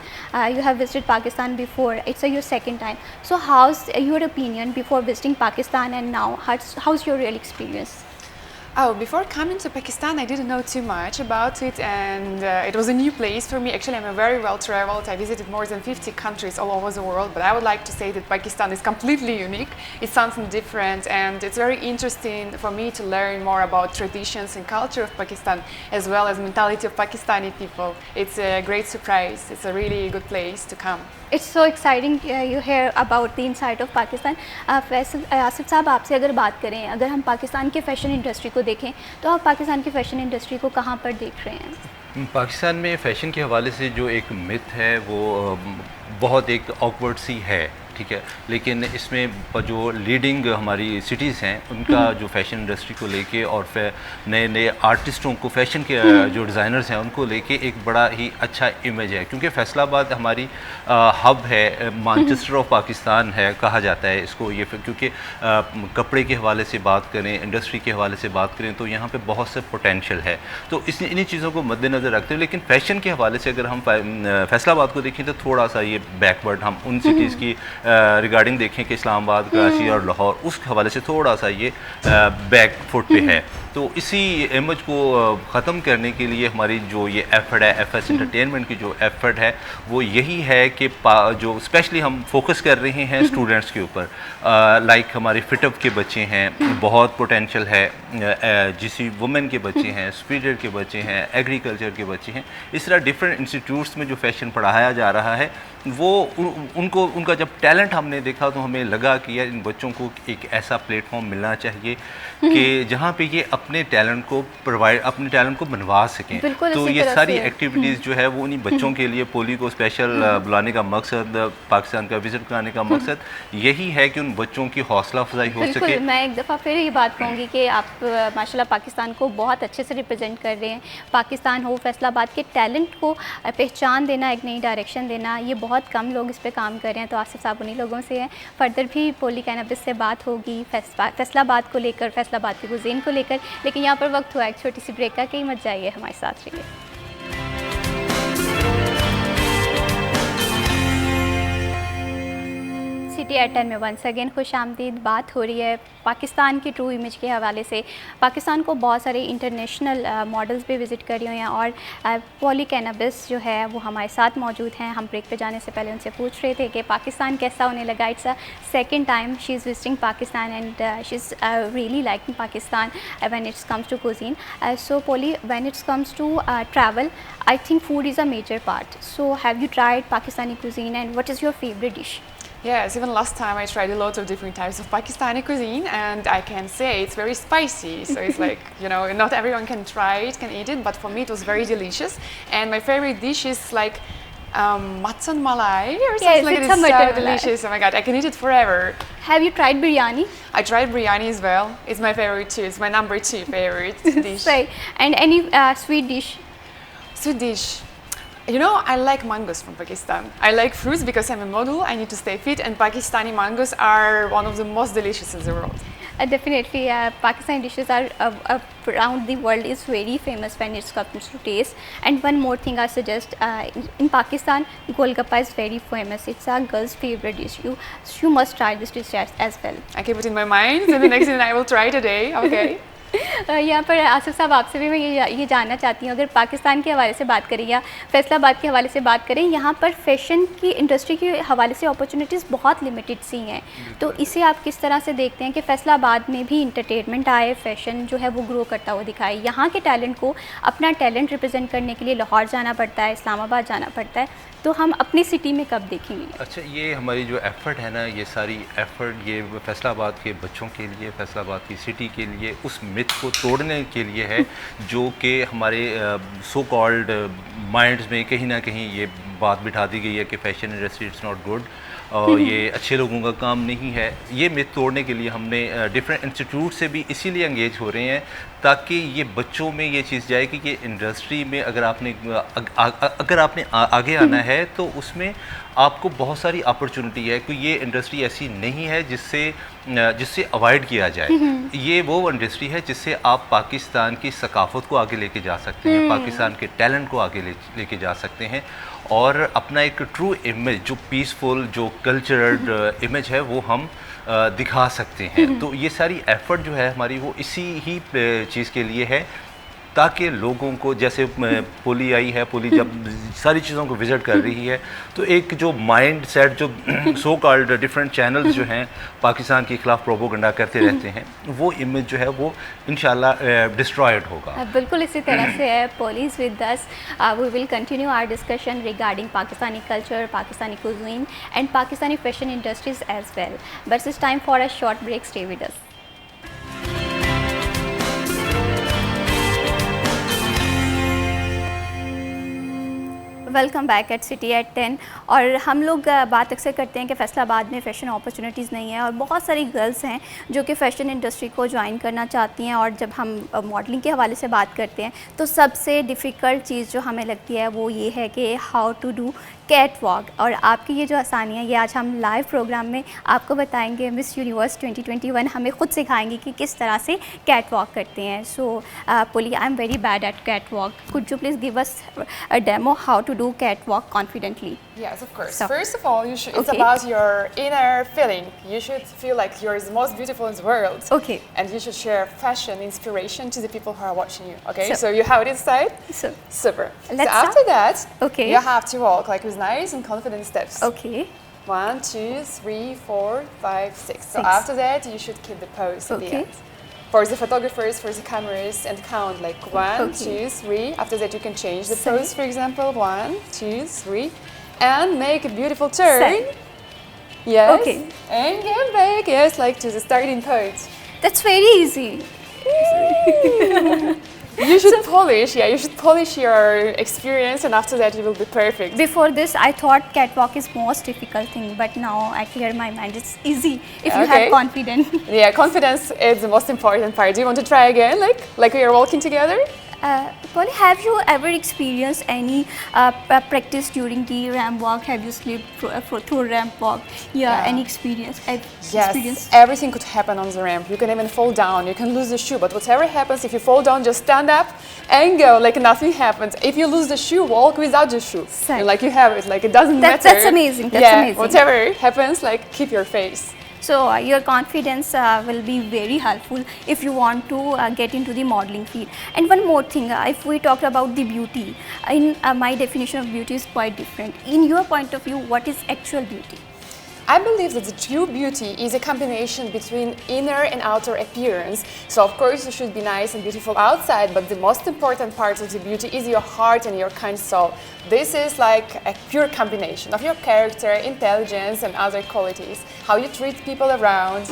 [SPEAKER 1] you have visited Pakistan before, it's your second time. So how's your opinion before visiting Pakistan and now? How's your real experience?
[SPEAKER 5] Oh, before coming to Pakistan, I didn't know too much about it and it was a new place for me. Actually, I'm a very well traveled. I visited more than 50 countries all over the world, but I would like to say that Pakistan is completely unique. It's something different and it's very interesting for me to learn more about traditions and culture of Pakistan as well as mentality of Pakistani people. It's a great surprise. It's a really good place to come.
[SPEAKER 1] It's so exciting you hear about the inside of Pakistan. Asif साहब, आपसे अगर बात करें, अगर हम पाकिस्तान के fashion industry को देखें तो आप पाकिस्तान की फ़ैशन इंडस्ट्री को कहाँ पर देख रहे हैं?
[SPEAKER 6] पाकिस्तान में फ़ैशन के हवाले से जो एक मिथ है वो बहुत एक ऑकवर्ड सी है, ठीक है, लेकिन इसमें जो लीडिंग हमारी सिटीज़ हैं उनका जो फ़ैशन इंडस्ट्री को लेके और नए नए आर्टिस्टों को, फ़ैशन के जो डिज़ाइनर्स हैं उनको लेके एक बड़ा ही अच्छा इमेज है, क्योंकि फैसलाबाद हमारी हब है, मैनचेस्टर ऑफ पाकिस्तान है कहा जाता है इसको। ये क्योंकि कपड़े के हवाले से बात करें, इंडस्ट्री के हवाले से बात करें तो यहाँ पे बहुत से पोटेंशियल है, तो इन्हीं चीज़ों को मद्देनज़र रखते हुए, लेकिन फ़ैशन के हवाले से अगर हम फैसलाबाद को देखें तो थोड़ा सा ये बैकवर्ड, हम उन सिटीज़ की रिगार्डिंग देखें कि इस्लामाबाद, कराची और लाहौर, उस हवाले से थोड़ा सा ये बैक फुट पे है। तो इसी इमेज को ख़त्म करने के लिए हमारी जो ये एफर्ट है, एफएस एंटरटेनमेंट की जो एफर्ट है वो यही है कि जो स्पेशली हम फोकस कर रहे हैं स्टूडेंट्स के ऊपर, लाइक हमारे फिटअप के बच्चे हैं, बहुत पोटेंशियल है, जिसी वुमेन के बच्चे हैं, स्पीडेड के बच्चे हैं, एग्रीकल्चर के बच्चे हैं, इस तरह डिफरेंट इंस्टीट्यूट्स में जो फैशन पढ़ाया जा रहा है वो उनका जब टैलेंट हमने देखा तो हमें लगा कि यार इन बच्चों को एक ऐसा प्लेटफॉर्म मिलना चाहिए कि जहाँ पे ये अपने टैलेंट को बनवा सकें। तो ये सारी एक्टिविटीज़ जो है वो उन्हीं बच्चों के लिए, पोली को स्पेशल बुलाने का मकसद, पाकिस्तान का विज़िट कराने का मकसद यही है कि उन बच्चों की हौसला अफजाई हो सके।
[SPEAKER 1] मैं एक दफ़ा फिर ये बात कहूँगी कि आप माशाल्लाह पाकिस्तान को बहुत अच्छे से रिप्रेजेंट कर रहे हैं। पाकिस्तान हो, फैसलाबाद के टैलेंट को पहचान देना, एक नई डायरेक्शन देना, ये बहुत कम लोग इस पे काम कर रहे हैं। तो आसिफ साहब उन्हीं लोगों से हैं। फर्दर भी पोली कैनबिस से बात होगी फैसलाबाद को लेकर, फैसलाबाद की कुज़ीन को लेकर, लेकिन यहाँ पर वक्त हुआ एक छोटी सी ब्रेक का, कहीं मत जाइए, हमारे साथ रहिए। सिटी एट 10 में वंस अगेन खुश आमदीद। बात हो रही है पाकिस्तान की ट्रू इमेज के हवाले से। पाकिस्तान को बहुत सारे इंटरनेशनल मॉडल्स भी विज़िट करी हुई हैं और पोली कैनबिस जो है वो हमारे साथ मौजूद हैं। हम ब्रेक पे जाने से पहले उनसे पूछ रहे थे कि पाकिस्तान कैसा उन्हें लगा। It's a second time she is visiting Pakistan and she is really liking Pakistan when it's comes to cuisine. So Polly, when it comes to travel, I think food is a major part. So have you tried Pakistani cuisine and what is your favorite dish?
[SPEAKER 5] Yes, even last time I tried a lot of different types of Pakistani cuisine, and I can say it's very spicy. So it's like, you know, not everyone can try it, can eat it, but for me it was very delicious. And my favorite dish is like mutton malai or something like
[SPEAKER 1] it's
[SPEAKER 5] that.
[SPEAKER 1] a
[SPEAKER 5] It's
[SPEAKER 1] mutton
[SPEAKER 5] so
[SPEAKER 1] malai.
[SPEAKER 5] delicious. Oh my god, I can eat it forever.
[SPEAKER 1] Have you tried biryani?
[SPEAKER 5] I tried biryani as well. It's my favorite too. It's my number 2 favorite dish.
[SPEAKER 1] Right. And any sweet dish?
[SPEAKER 5] Sweet dish. You know, I like mangoes from Pakistan. I like fruits because I'm a model. I need to stay fit, and Pakistani mangoes are one of the most delicious in the world.
[SPEAKER 1] Definitely, Pakistani dishes are around the world is very famous when it comes to taste. And one more thing I suggest, in Pakistan, golgappa is very famous. It's a girl's favorite dish. You must try this dish as well.
[SPEAKER 5] I keep it in my mind, and the next thing I will try today. Okay.
[SPEAKER 1] यहाँ पर आसिफ साहब आपसे भी मैं ये जानना चाहती हूँ, अगर पाकिस्तान के हवाले से बात करें या फैसलाबाद के हवाले से बात करें, यहाँ पर फैशन की इंडस्ट्री के हवाले से अपॉर्चुनिटीज़ बहुत लिमिटेड सी हैं, तो इसे आप किस तरह से देखते हैं कि फैसलाबाद में भी इंटरटेनमेंट आए, फैशन जो है वो ग्रो करता हुआ दिखाए? यहाँ के टैलेंट को अपना टैलेंट रिप्रेजेंट करने के लिए लाहौर जाना पड़ता है, इस्लामाबाद जाना पड़ता है, तो हम अपनी सिटी में कब देखेंगे?
[SPEAKER 6] अच्छा, ये हमारी जो एफ़र्ट है ना, ये सारी एफ़र्ट ये फैसलाबाद के बच्चों के लिए, फैसलाबाद की सिटी के लिए, उस मिथ को तोड़ने के लिए है जो कि हमारे सो कॉल्ड माइंड्स में कहीं ना कहीं ये बात बिठा दी गई है कि fashion industry it's not good और ये अच्छे लोगों का काम नहीं है। ये मिथ तोड़ने के लिए हमने डिफरेंट इंस्टीट्यूट से भी इसीलिए एंगेज हो रहे हैं ताकि ये बच्चों में ये चीज़ जाए कि ये इंडस्ट्री में अगर आपने आगे आना है तो उसमें आपको बहुत सारी अपॉर्चुनिटी है, कि ये इंडस्ट्री ऐसी नहीं है जिससे अवॉइड किया जाए। ये वो इंडस्ट्री है जिससे आप पाकिस्तान की सकाफ़त को आगे लेके जा सकते हैं, पाकिस्तान के टैलेंट को आगे लेके जा सकते हैं और अपना एक ट्रू इमेज, जो पीसफुल, जो कल्चरल इमेज है, वो हम दिखा सकते हैं। तो ये सारी एफ़र्ट जो है हमारी वो इसी ही चीज़ के लिए है ताकि लोगों को, जैसे पोली आई है, पोली जब सारी चीज़ों को विज़िट कर रही है तो एक जो माइंड सेट, जो सो कॉल्ड डिफरेंट चैनल्स जो हैं पाकिस्तान के खिलाफ प्रोपोगंडा करते रहते हैं, वो इमेज जो है वो इंशाल्लाह डिस्ट्रॉयड होगा।
[SPEAKER 1] बिल्कुल इसी तरह से है। Please with us, we will continue our discussion regarding Pakistani culture, Pakistani cuisine and Pakistani fashion industries as well. But it's time for a short break. Stay with us. Welcome back at city at 10। और हम लोग बात अक्सर करते हैं कि फैसलाबाद में fashion opportunities नहीं है और बहुत सारी गर्ल्स हैं जो कि फ़ैशन इंडस्ट्री को ज्वाइन करना चाहती हैं। और जब हम मॉडलिंग के हवाले से बात करते हैं तो सबसे डिफ़िकल्ट चीज़ जो हमें लगती है वो ये है कि how to do cat walk. और आपकी ये जो आसानियाँ, ये आज हम लाइव प्रोग्राम में आपको बताएंगे। मिस यूनिवर्स 2021 हमें ख़ुद सिखाएंगी कि किस तरह से कैट वॉक करते हैं। So Polly, I am very bad at catwalk, could you please give us a demo how to do catwalk confidently?
[SPEAKER 5] Yes, of course.
[SPEAKER 1] So,
[SPEAKER 5] first of all, it's
[SPEAKER 1] okay.
[SPEAKER 5] about your inner feeling. You should feel like you're the most beautiful in the world.
[SPEAKER 1] Okay.
[SPEAKER 5] And you should share fashion inspiration to the people who are watching you. Okay.
[SPEAKER 1] So,
[SPEAKER 5] So you have it inside.
[SPEAKER 1] So
[SPEAKER 5] Super.
[SPEAKER 1] let's
[SPEAKER 5] so after that,
[SPEAKER 1] Okay.
[SPEAKER 5] you have to walk like with nice and confident steps.
[SPEAKER 1] okay.
[SPEAKER 5] 1, 2, 3, 4, 5, 6. So
[SPEAKER 1] Six.
[SPEAKER 5] after that, you should keep the pose at the
[SPEAKER 1] Okay.
[SPEAKER 5] end. For the photographers, for the cameras, and count like 1,
[SPEAKER 1] Okay.
[SPEAKER 5] 2, 3. After that, you can change the
[SPEAKER 1] Seven.
[SPEAKER 5] pose, for example, 1, 2, 3, and make a beautiful turn.
[SPEAKER 1] Seven.
[SPEAKER 5] Yes.
[SPEAKER 1] Okay.
[SPEAKER 5] And get back, yes, like to the starting point.
[SPEAKER 1] That's very easy.
[SPEAKER 5] You should polish, you should polish your experience, and after that, you will be perfect.
[SPEAKER 1] Before this, I thought catwalk is most difficult thing, but now I clear my mind. It's easy if you
[SPEAKER 5] Okay.
[SPEAKER 1] have confidence.
[SPEAKER 5] Yeah, confidence is the most important part. Do you want to try again, like we are walking together?
[SPEAKER 1] Polly, have you ever experienced any practice during the ramp walk? Have you slipped through ramp walk? Yeah, any experience?
[SPEAKER 5] Yes, everything could happen on the ramp. You can even fall down, you can lose the shoe, but whatever happens, if you fall down, just stand up and go like nothing happens. If you lose the shoe, walk without the shoe.
[SPEAKER 1] Same.
[SPEAKER 5] And, like you have it, like it doesn't matter.
[SPEAKER 1] That's amazing, that's amazing.
[SPEAKER 5] Whatever happens, like keep your face.
[SPEAKER 1] So your confidence will be very helpful if you want to get into the modeling field. And one more thing, if we talk about the beauty, in my definition of beauty is quite different. In your point of view, what is actual beauty?
[SPEAKER 5] I believe that the true beauty is a combination between inner and outer appearance. So of course you should be nice and beautiful outside, but the most important part of the beauty is your heart and your kind soul. This is like a pure combination of your character, intelligence and other qualities. How you treat people around,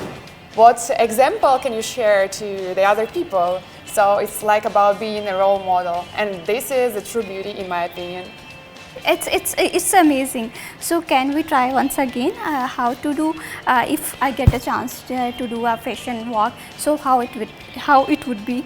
[SPEAKER 5] what example can you share to the other people. So it's like about being a role model, and this is the true beauty in my opinion.
[SPEAKER 1] It's amazing. So can we try once again how to do if I get a chance to do a fashion walk? So how it would be?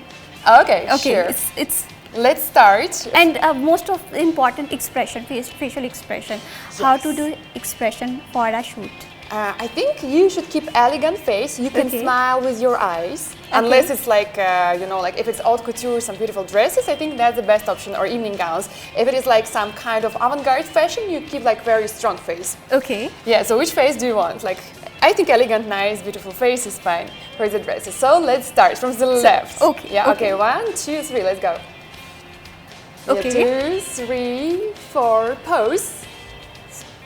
[SPEAKER 5] Okay,
[SPEAKER 1] Okay,
[SPEAKER 5] sure.
[SPEAKER 1] it's
[SPEAKER 5] Let's start.
[SPEAKER 1] and most of the important expression, facial expression. How to do expression for a shoot?
[SPEAKER 5] I think you should keep elegant face. You can
[SPEAKER 1] Okay.
[SPEAKER 5] smile with your eyes, unless it's like you know, like if it's haute couture, some beautiful dresses. I think that's the best option, or evening gowns. If it is like some kind of avant-garde fashion, you keep like very strong face.
[SPEAKER 1] Okay.
[SPEAKER 5] Yeah. So which face do you want? Like, I think elegant, nice, beautiful face is fine for the dresses. So let's start from the left.
[SPEAKER 1] okay,
[SPEAKER 5] Yeah.
[SPEAKER 1] okay.
[SPEAKER 5] Okay. 1, 2, 3. Let's go.
[SPEAKER 1] Okay.
[SPEAKER 5] Yeah, 2, 3, 4. Pose.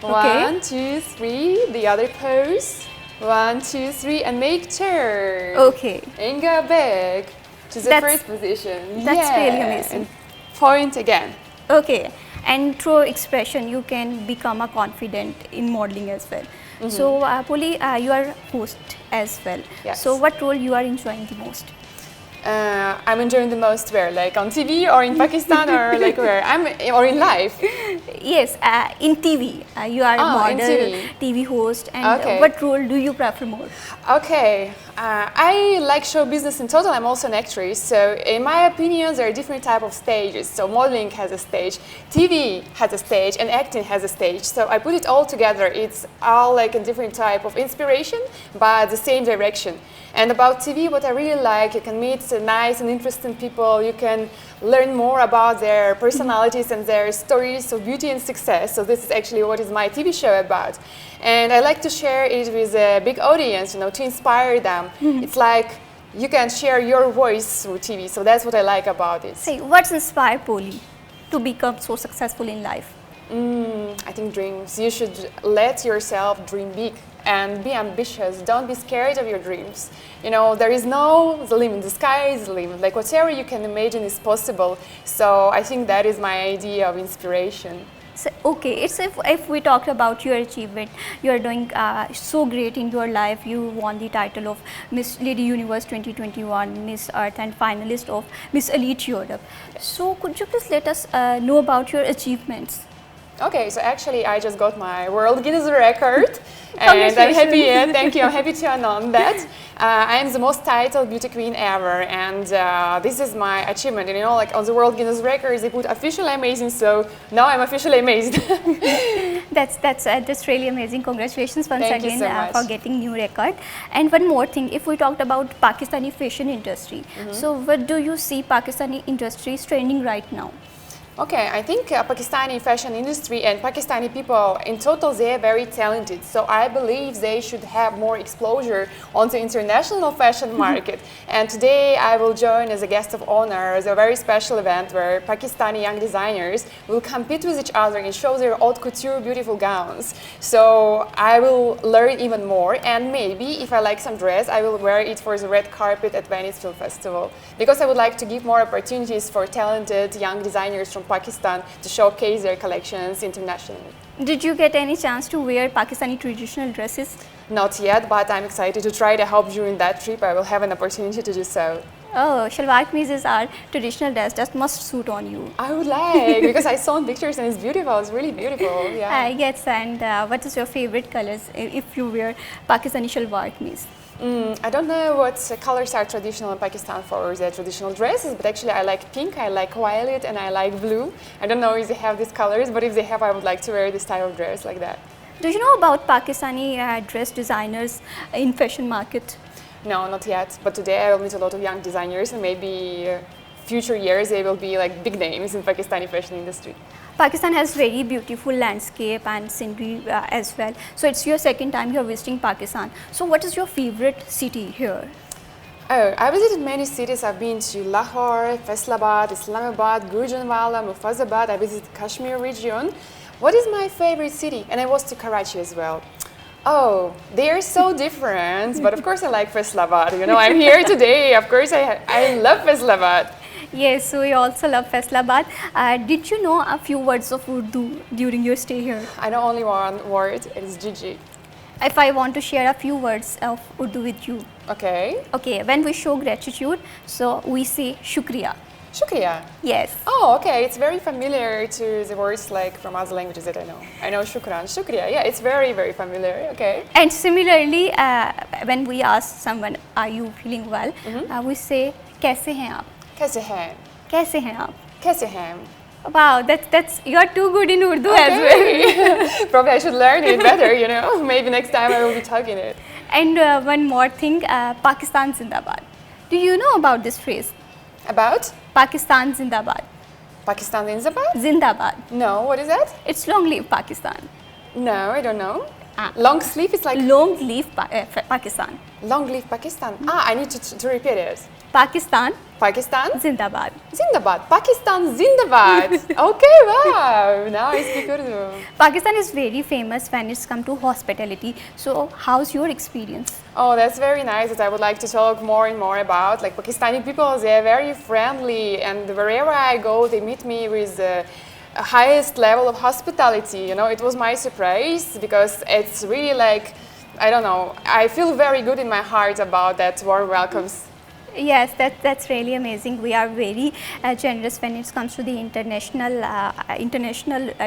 [SPEAKER 1] Okay.
[SPEAKER 5] 1, 2, 3. The other pose. 1, 2, 3, and make turn.
[SPEAKER 1] Okay.
[SPEAKER 5] And go back to the
[SPEAKER 1] That's-
[SPEAKER 5] first position.
[SPEAKER 1] that's really
[SPEAKER 5] Yeah.
[SPEAKER 1] amazing.
[SPEAKER 5] And point again.
[SPEAKER 1] Okay, and through expression you can become a confident in modeling as well. So Poli, you are host as well.
[SPEAKER 5] Yes.
[SPEAKER 1] So what role you are enjoying the most?
[SPEAKER 5] I'm enjoying the most where, like on TV or in Pakistan or like where or in life.
[SPEAKER 1] Yes, in TV. You are a
[SPEAKER 5] Oh, in
[SPEAKER 1] model,
[SPEAKER 5] TV.
[SPEAKER 1] host, and
[SPEAKER 5] Okay.
[SPEAKER 1] what role do you prefer more?
[SPEAKER 5] Okay, I like show business in total. I'm also an actress, so in my opinion, there are different type of stages. So modeling has a stage, TV has a stage, and acting has a stage. So I put it all together. It's all like a different type of inspiration, but the same direction. And about TV, what I really like, you can meet nice and interesting people. You can learn more about their personalities and their stories of beauty and success. So this is actually what is my TV show about. And I like to share it with a big audience, you know, to inspire them. It's like you can share your voice through TV. So that's what I like about it.
[SPEAKER 1] Say, what's inspired Poli to become so successful in life?
[SPEAKER 5] I think dreams. You should let yourself dream big and be ambitious. Don't be scared of your dreams. You know, there is no the limit. The sky is the limit. Like whatever you can imagine is possible. So I think that is my idea of inspiration.
[SPEAKER 1] So, okay, it's if we talk about your achievement, you are doing so great in your life. You won the title of Miss Lady Universe 2021, Miss Earth, and finalist of Miss Elite Europe. So could you please let us know about your achievements?
[SPEAKER 5] Okay, so actually I just got my World Guinness record and I'm happy, yeah, thank you, I'm happy to announce that. I am the most titled beauty queen ever, and this is my achievement. And you know, like on the World Guinness records they put officially amazing, so now I'm officially amazed.
[SPEAKER 1] That's really amazing. Congratulations once
[SPEAKER 5] Thank you
[SPEAKER 1] again
[SPEAKER 5] so much.
[SPEAKER 1] for getting new record. And one more thing, if we talked about Pakistani fashion industry, so what do you see Pakistani industry is trending right now?
[SPEAKER 5] Okay, I think Pakistani fashion industry and Pakistani people in total, they are very talented. So I believe they should have more exposure on the international fashion market. And today I will join as a guest of honor as a very special event where Pakistani young designers will compete with each other and show their haute couture beautiful gowns. So I will learn even more, and maybe if I like some dress, I will wear it for the red carpet at Venice Film Festival. Because I would like to give more opportunities for talented young designers from Pakistan to showcase their collections internationally.
[SPEAKER 1] Did you get any chance to wear Pakistani traditional dresses?
[SPEAKER 5] Not yet, but I'm excited to try it. I hope during that trip I will have an opportunity to do so.
[SPEAKER 1] Oh, shalwar kameez is our traditional dress that must suit on you.
[SPEAKER 5] I would like, because I saw in pictures and it's beautiful, it's really beautiful. Yeah.
[SPEAKER 1] Yes, and what is your favorite colors if you wear Pakistani shalwar kameez?
[SPEAKER 5] I don't know what colors are traditional in Pakistan for the traditional dresses, but actually I like pink, I like violet, and I like blue. I don't know if they have these colors, but if they have, I would like to wear this type of dress like that.
[SPEAKER 1] Do you know about Pakistani dress designers in fashion market?
[SPEAKER 5] No, not yet, but today I will meet a lot of young designers, and maybe future years they will be like big names in Pakistani fashion industry.
[SPEAKER 1] Pakistan has very beautiful landscape and scenery as well. So it's your second time you're visiting Pakistan. So what is your favorite city here?
[SPEAKER 5] Oh, I visited many cities. I've been to Lahore, Faisalabad, Islamabad, Gujranwala, Mufazabad. I visited Kashmir region. What is my favorite city? And I was to Karachi as well. Oh, they are so different, but of course I like Faisalabad. You know, I'm here today. Of course, I love Faisalabad.
[SPEAKER 1] Yes, so we also love Faisalabad. Did you know a few words of Urdu during your stay here?
[SPEAKER 5] I know only one word. It is Gigi.
[SPEAKER 1] If I want to share a few words of Urdu with you.
[SPEAKER 5] Okay.
[SPEAKER 1] Okay, when we show gratitude, so we say Shukriya.
[SPEAKER 5] Shukriya.
[SPEAKER 1] Yes.
[SPEAKER 5] Oh, okay. It's very familiar to the words like from other languages that I know. I know shukran, shukriya. Yeah, it's very, very familiar. Okay.
[SPEAKER 1] And similarly, when we ask someone, are you feeling well? We say, कैसे हैं आप?
[SPEAKER 5] कैसे हैं?
[SPEAKER 1] कैसे हैं आप?
[SPEAKER 5] कैसे हैं?
[SPEAKER 1] Wow, that's you're too good in Urdu as well.
[SPEAKER 5] Probably I should learn it better, you know. Maybe next time I will be talking it.
[SPEAKER 1] And one more thing, Pakistan Zindabad. Do you know about this phrase?
[SPEAKER 5] About
[SPEAKER 1] Pakistan Zindabad.
[SPEAKER 5] Pakistan Zindabad?
[SPEAKER 1] Zindabad.
[SPEAKER 5] No, what is that?
[SPEAKER 1] It's long live Pakistan.
[SPEAKER 5] No, I don't know.
[SPEAKER 1] Ah.
[SPEAKER 5] Long sleeve is like
[SPEAKER 1] Long live Pakistan.
[SPEAKER 5] long live Pakistan. I need to repeat it.
[SPEAKER 1] Pakistan
[SPEAKER 5] Pakistan
[SPEAKER 1] Zindabad.
[SPEAKER 5] Zindabad. Pakistan Zindabad. Okay, wow. Now I speak Urdu.
[SPEAKER 1] Pakistan is very famous when it's come to hospitality. So how's your experience?
[SPEAKER 5] Oh, that's very nice that I would like to talk more and more about. Like Pakistani people, they are very friendly, and wherever I go, they meet me with the highest level of hospitality. You know, it was my surprise because it's really like, I don't know, I feel very good in my heart about that warm welcomes.
[SPEAKER 1] Yes, that's really amazing. We are very generous when it comes to the international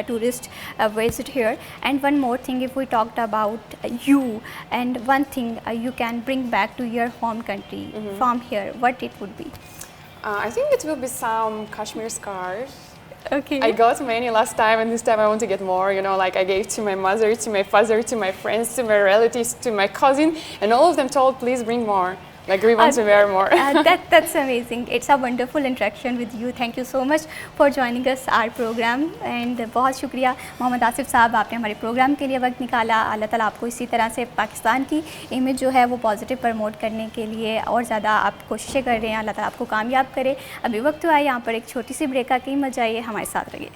[SPEAKER 1] tourist visit here. And one more thing, if we talked about you and one thing you can bring back to your home country from here, what it would be?
[SPEAKER 5] I think it will be some Kashmir scarves.
[SPEAKER 1] Okay.
[SPEAKER 5] I got many last time, and this time I want to get more. You know, like I gave to my mother, to my father, to my friends, to my relatives, to my cousin, and all of them told, please bring more. Like we want to wear more.
[SPEAKER 1] That's amazing. It's a wonderful interaction with you. Thank you so much for joining us our program. And बहुत शुक्रिया मोहम्मद आसिफ साहब, आपने हमारे programme के लिए वक्त निकाला. अल्लाह ताला आपको इसी तरह से पाकिस्तान की इमेज जो है वो पॉजिटिव प्रमोट करने के लिए और ज़्यादा आप कोशिशें कर रहे हैं. अल्लाह ताला आपको कामयाब करे. अभी वक्त हुआ है यहाँ पर एक छोटी सी ब्रेक का, कहीं मत जाइए, हमारे साथ रहिए.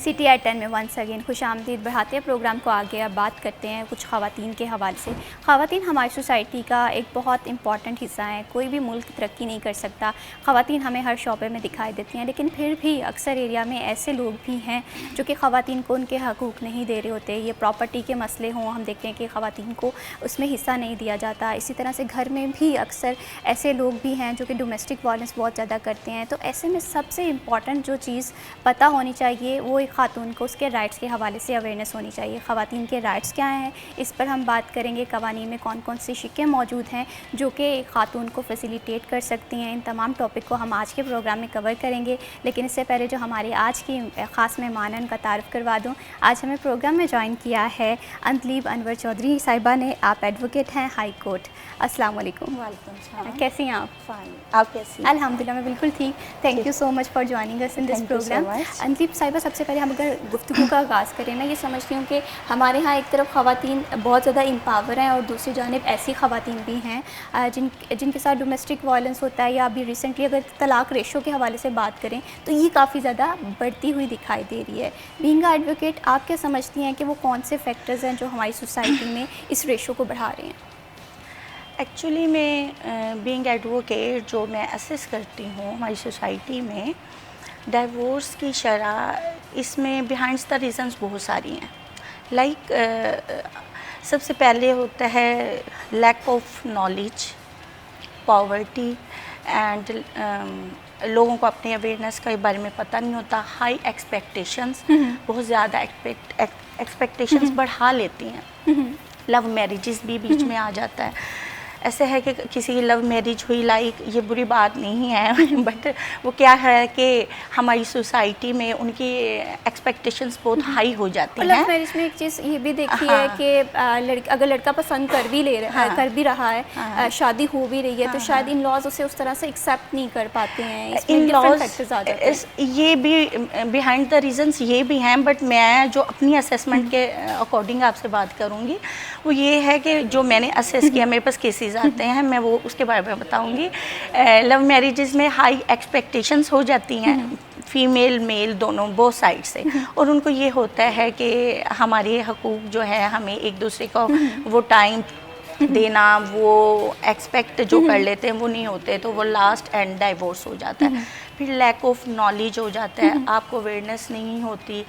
[SPEAKER 1] सिटी एट 10 में वंस अगेन खुश आमदीद बढ़ाते हैं प्रोग्राम को आगे. अब बात करते हैं कुछ ख़वातीन के हवाले से. ख़वातीन हमारी सोसाइटी का एक बहुत इंपॉर्टेंट हिस्सा है. कोई भी मुल्क तरक्की नहीं कर सकता. ख़वातीन हमें हर शोबे में दिखाई देती हैं, लेकिन फिर भी अक्सर एरिया में ऐसे लोग भी हैं जो कि ख़वातीन को उनके हकूक़ नहीं दे रहे होते. ये प्रॉपर्टी के मसले हों, हम देखते हैं कि ख़वातीन को उसमें हिस्सा नहीं दिया जाता. इसी तरह से घर में भी अक्सर ऐसे लोग भी हैं जो कि डोमेस्टिक वायलेंस बहुत ज़्यादा करते हैं. तो ऐसे में सबसे इम्पॉर्टेंट जो चीज़ पता होनी चाहिए वो एक ख़ातून को उसके राइट्स के हवाले से अवेयरनेस होनी चाहिए. ख़वातीन के राइट्स क्या हैं, इस पर हम बात करेंगे. क़वानीन में कौन कौन से शिक्के मौजूद हैं जो कि एक ख़ातून को फैसिलिटेट कर सकती हैं. इन तमाम टॉपिक को हम आज के प्रोग्राम में कवर करेंगे. लेकिन इससे पहले जो हमारे आज की ख़ास मेहमान हैं उनका तारुफ करवा दूँ. आज हमें प्रोग्राम में ज्वाइन किया है अंतलीब अनवर चौधरी साहिबा ने. आप एडवोकेट हैं हाई कोर्ट. अस्सलाम वालेकुम. कैसी हैं आप?
[SPEAKER 7] फाइन. आप कैसी हैं?
[SPEAKER 1] अल्हम्दुलिल्लाह मैं बिल्कुल ठीक. Thank you so much for joining us in this program. Andleeb साहिबा, सबसे पहले हम अगर गुफ्तगू का आगाज़ करें, मैं ये समझती हूँ कि हमारे यहाँ एक तरफ ख़वातीन बहुत ज़्यादा एम्पावर हैं और दूसरी जानिब ऐसी ख़वातीन भी हैं जिनके साथ डोमेस्टिक वायलेंस होता है, या अभी रिसेंटली अगर तलाक रेशो के हवाले से बात करें तो ये काफ़ी ज़्यादा बढ़ती हुई दिखाई दे रही है. बीइंग एडवोकेट, आप क्या समझती हैं कि वो कौन से फैक्टर्स हैं जो हमारी सोसाइटी में इस रेशो को बढ़ा रहे हैं?
[SPEAKER 7] एक्चुअली मैं बीइंग एडवोकेट जो मैं असेस करती हूँ हमारी सोसाइटी में डाइवोर्स की शरह, इसमें बिहाइंड द रीज़न्स बहुत सारी हैं. लाइक सबसे पहले होता है lack of knowledge, poverty and लोगों को अपने अवेयरनेस के बारे में पता नहीं होता. हाई एक्सपेक्टेशंस, बहुत ज़्यादा एक्सपेक्टेशंस बढ़ा लेती हैं. लव मैरिजेस भी बीच में आ जाता है. ऐसे है कि किसी की लव मैरिज हुई, लाइक ये बुरी बात नहीं है बट वो क्या है कि हमारी सोसाइटी में उनकी एक्सपेक्टेशंस बहुत हाई हो जाती हैं.
[SPEAKER 1] लव मैरिज में एक चीज़ ये भी देखी है कि अगर लड़का पसंद कर भी रहा है, शादी हो भी रही है, तो शायद इन लॉज उसे उस तरह से एक्सेप्ट नहीं कर पाते हैं.
[SPEAKER 7] इन लॉज ये भी बिहाइंड द रीजंस ये भी हैं, बट मैं जो अपनी असेसमेंट के अकॉर्डिंग आपसे बात करूँगी वो ये है कि जो मैंने असेस किया, मेरे पास केसेस मैरिजेज़ आते हैं, मैं वो उसके बारे में बताऊंगी। लव मैरिजेज़ में हाई एक्सपेक्टेशंस हो जाती हैं फीमेल मेल दोनों, बोथ साइड से, और उनको ये होता है कि हमारे हकूक़ जो है, हमें एक दूसरे को वो टाइम देना, वो एक्सपेक्ट जो कर लेते हैं वो नहीं होते, तो वो लास्ट एंड डाइवोर्स हो जाता है। फिर लैक ऑफ नॉलेज हो जाता है, आपको अवेयरनेस नहीं होती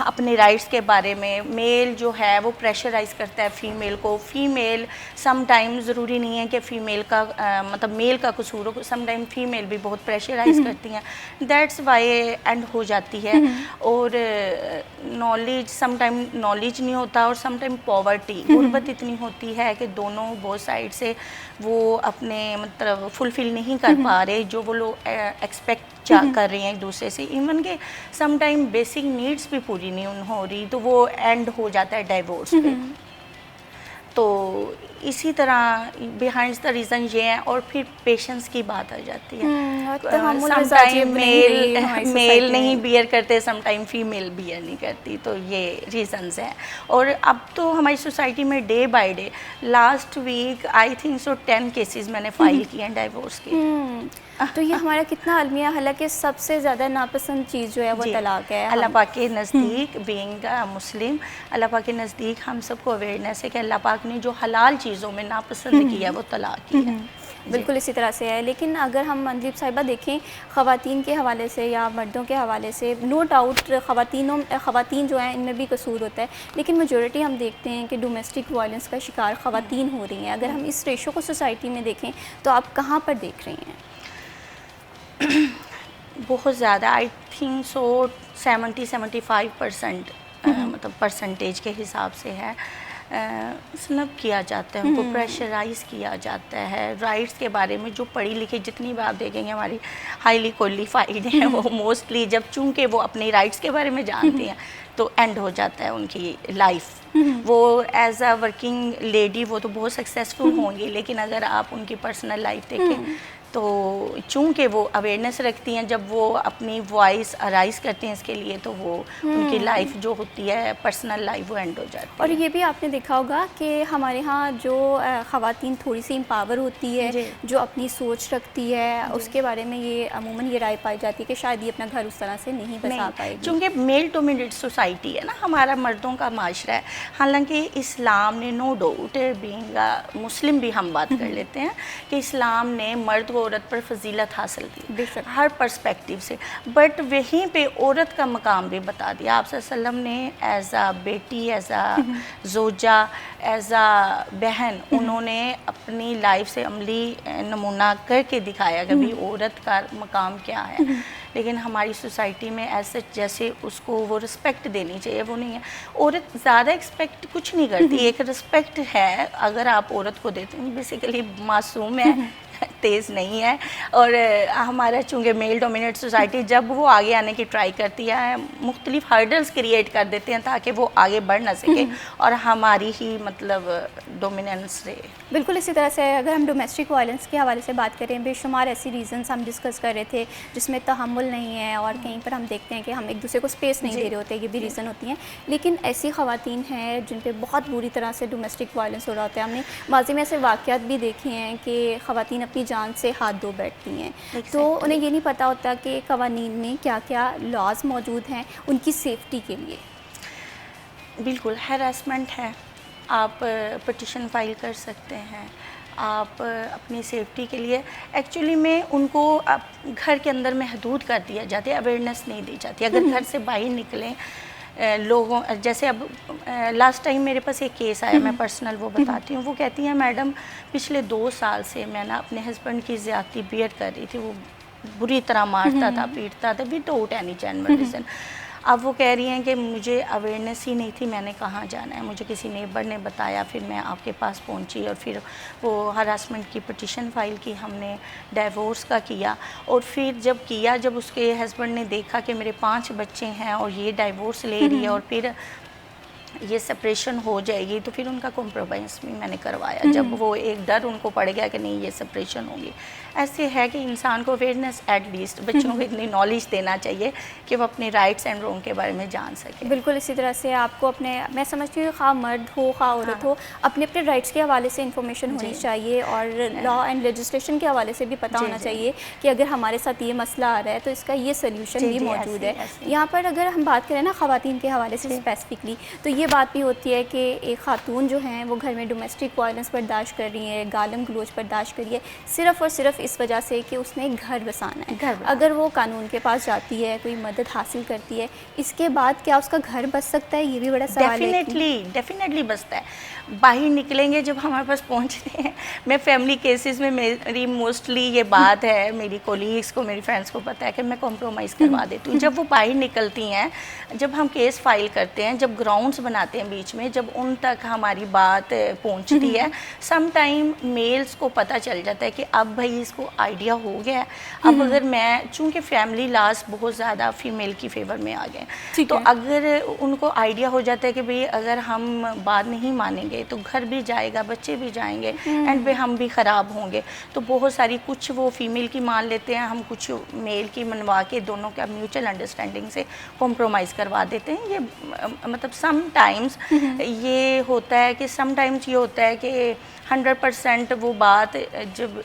[SPEAKER 7] अपने राइट्स के बारे में। मेल जो है वो प्रेशराइज करता है फीमेल को। फीमेल समटाइम ज़रूरी नहीं है कि फ़ीमेल का मतलब मेल का कसूर हो, समटाइम फीमेल भी बहुत प्रेशराइज करती हैं, दैट्स वाई एंड हो जाती है। और नॉलेज, समटाइम नॉलेज नहीं होता, और समटाइम पॉवर्टी, गुर्बत इतनी होती है कि दोनों बोथ साइड से वो अपने मतलब फुलफ़िल नहीं कर पा रहे जो वो लोग एक्सपेक्ट कर रहे हैं एक दूसरे से। इवन के समटाइम बेसिक नीड्स भी पूरी नहीं हो रही, तो वो एंड हो जाता है डाइवोर्स पे। तो इसी तरह बिहाइंड द रीज़न ये है। और फिर पेशेंस की बात आ जाती है। समटाइम मेल नहीं बियर करते, समटाइम फीमेल बियर नहीं करती, तो ये रीज़न्स हैं। और अब तो हमारी सोसाइटी में day by day, last week I think so 10 cases मैंने फाइल किए हैं डाइवोर्स के।
[SPEAKER 1] तो ये हमारा कितना अलमिया, हालांकि सबसे ज़्यादा नापसंद चीज़ जो है वो तलाक है।
[SPEAKER 7] अल्लाह पाक के नज़दीक, बीइंग मुस्लिम, अल्लाह पाक के नज़दीक हम सबको अवेयरनेस है कि अल्लाह पाक ने जो हलाल चीज़ों में नापसंद किया है वो तलाक की है।
[SPEAKER 1] बिल्कुल इसी तरह से है। लेकिन अगर हम मनदीप साहिबा देखें ख़वातीन के हवाले से या मर्दों के हवाले से, नो डाउट ख़वातीन जो हैं इनमें भी कसूर होता है, लेकिन मेजॉरिटी हम देखते हैं कि डोमेस्टिक वायलेंस का शिकार ख़वातीन हो रही हैं। अगर हम इस रेशो को सोसाइटी में देखें तो आप कहाँ पर देख रही हैं?
[SPEAKER 7] बहुत ज़्यादा, आई थिंक सो 70-75% मतलब परसेंटेज के हिसाब से है। स्नब किया जाता है, उनको प्रेशराइज़ किया जाता है। राइट्स के बारे में जो पढ़ी लिखी जितनी भी आप देखेंगे हमारी हाईली क्वालिफाइड हैं, वो मोस्टली जब चूँकि वो अपने राइट्स के बारे में जानती हैं तो एंड हो जाता है उनकी लाइफ। वो एज अ वर्किंग लेडी वो तो बहुत सक्सेसफुल होंगी, लेकिन अगर आप उनकी पर्सनल लाइफ देखें तो चूँकि वो अवेयरनेस रखती हैं, जब वो अपनी वॉइस अराइज करती हैं इसके लिए, तो वो उनकी लाइफ जो होती है पर्सनल लाइफ वो एंड हो जाती है।
[SPEAKER 1] और ये भी आपने देखा होगा कि हमारे यहाँ जो ख़वातीन थोड़ी सी एम्पावर होती है, जो अपनी सोच रखती है, उसके बारे में ये अमूमन ये राय पाई जाती है कि शायद ये अपना घर उस तरह से नहीं बसा पाएगी।
[SPEAKER 7] चूँकि मेल डोमिनेटेड सोसाइटी है ना, हमारा मर्दों का माशरा है। हालांकि इस्लाम ने, नो डाउट, बीइंग मुस्लिम भी हम बात कर लेते हैं कि इस्लाम ने मर्द को औरत पर फजीलत हासिल की हर पर्सपेक्टिव से, बट वहीं पे औरत का मकाम भी बता दिया। आप सल्लम ने एज आ बेटी, एज आ जोजा, एज आ बहन, उन्होंने अपनी लाइफ से अमली नमूना करके दिखाया कि भाई औरत का मकाम क्या है। लेकिन हमारी सोसाइटी में ऐसे जैसे उसको वो रिस्पेक्ट देनी चाहिए वो नहीं है। औरत ज़्यादा एक्सपेक्ट कुछ नहीं करती, एक रिस्पेक्ट है अगर आप औरत को देते हैं। बेसिकली मासूम है, तेज़ नहीं है। और हमारा चूँकि मेल डोमिनेट सोसाइटी, जब वो आगे आने की ट्राई करती है, मुख्तलिफ हर्डल्स क्रिएट कर देते हैं ताकि वो आगे बढ़ ना सके और हमारी ही मतलब डोमिनेंस रहे।
[SPEAKER 1] बिल्कुल इसी तरह से अगर हम डोमेस्टिक वायलेंस के हवाले से बात करें, बेशुमार ऐसी रीज़न्स हम डिस्कस कर रहे थे जिसमें तहम्मुल नहीं है, और कहीं पर हम देखते हैं कि हम एक दूसरे को स्पेस नहीं दे रहे होते, ये भी रीज़न होती हैं। लेकिन ऐसी ख़वातीन हैं जिन पे बहुत बुरी तरह से डोमेस्टिक वायलेंस हो रहा होता है। हमने माजी में ऐसे वाक़यात भी देखे हैं कि ख़वातीन अपनी जान से हाथ धो बैठती हैं, तो उन्हें ये नहीं पता होता कि क़वानीन में क्या क्या लॉज मौजूद हैं उनकी सेफ्टी के लिए। बिल्कुल
[SPEAKER 7] हैरेसमेंट है, आप पिटिशन फाइल कर सकते हैं, आप अपनी सेफ्टी के लिए। एक्चुअली में उनको घर के अंदर महदूद कर दिया जाता है, अवेयरनेस नहीं दी जाती। अगर घर से बाहर निकलें लोगों, जैसे अब लास्ट टाइम मेरे पास एक केस आया, मैं पर्सनल वो बताती हूँ। वो कहती हैं मैडम पिछले 2 साल से मैं ना अपने हस्बैंड की ज़्यादती बियर कर रही थी, वो बुरी तरह मारता था, पीटता था विदाउट एनी जेन्युइन रीज़न। अब वो कह रही हैं कि मुझे अवेयरनेस ही नहीं थी, मैंने कहाँ जाना है, मुझे किसी नेबर ने बताया, फिर मैं आपके पास पहुंची और फिर वो हरासमेंट की पिटिशन फाइल की, हमने डाइवोर्स का किया। और फिर जब उसके हस्बैंड ने देखा कि मेरे 5 बच्चे हैं और ये डाइवोर्स ले रही है और फिर ये सेपरेशन हो जाएगी, तो फिर उनका कॉम्प्रोमाइज़ भी मैंने करवाया जब वो एक डर उनको पड़ गया कि नहीं ये सेपरेशन होगी। ऐसे है कि इंसान को अवेयरनेस एटलीस्ट बच्चों को इतनी नॉलेज देना चाहिए कि वो अपने राइट्स एंड रॉन्ग के बारे में जान सके।
[SPEAKER 1] बिल्कुल इसी तरह से आपको अपने, मैं समझती हूँ खा मर्द हो खा औरत हो, अपने अपने राइट्स के हवाले से इन्फॉर्मेशन होनी चाहिए और लॉ एंड लेजिस्लेशन के हवाले से भी पता होना चाहिए कि अगर हमारे साथ ये मसला आ रहा है तो इसका ये सोल्यूशन भी मौजूद है। यहाँ पर अगर हम बात करें ना ख़वातीन के हवाले से स्पेसिफिकली, तो ये बात भी होती है कि एक खातून जो हैं वो घर में डोमेस्टिक वायलेंस बर्दाश्त कर रही है, गालम गलोच बर्दाश्त कर रही है, सिर्फ़ और सिर्फ इस वजह से कि उसने एक घर बसाना है। अगर वो कानून के पास जाती है, कोई मदद हासिल करती है, इसके बाद क्या उसका घर बस सकता है, ये भी बड़ा सवाल है।
[SPEAKER 7] डेफिनेटली बसता है। बाहर निकलेंगे जब हमारे पास पहुंचते हैं, मैं फैमिली केसेस में मेरी मोस्टली ये बात है, मेरी कोलीग्स को, मेरी फ्रेंड्स को पता है कि मैं कॉम्प्रोमाइज़ करवा देती हूँ। जब वो बाहर निकलती हैं, जब हम केस फाइल करते हैं, जब ग्राउंड्स बनाते हैं बीच में, जब उन तक हमारी बात पहुंचती है, सम टाइम मेल्स को पता चल जाता है कि अब भाई इसको आइडिया हो गया है। अब अगर मैं, चूँकि फैमिली लास्ट बहुत ज़्यादा फीमेल की फेवर में आ गए, तो अगर उनको आइडिया हो जाता है कि भाई अगर हम बात नहीं मानेंगे तो घर भी जाएगा, बच्चे भी जाएंगे, एंड पे हम भी ख़राब होंगे, तो बहुत सारी, कुछ वो फीमेल की मान लेते हैं, हम कुछ मेल की मनवा के दोनों का म्यूचुअल अंडरस्टैंडिंग से कॉम्प्रोमाइज़ करवा देते हैं। ये मतलब सम टाइम्स ये होता है कि सम टाइम्स ये होता है कि 100% वो बात जब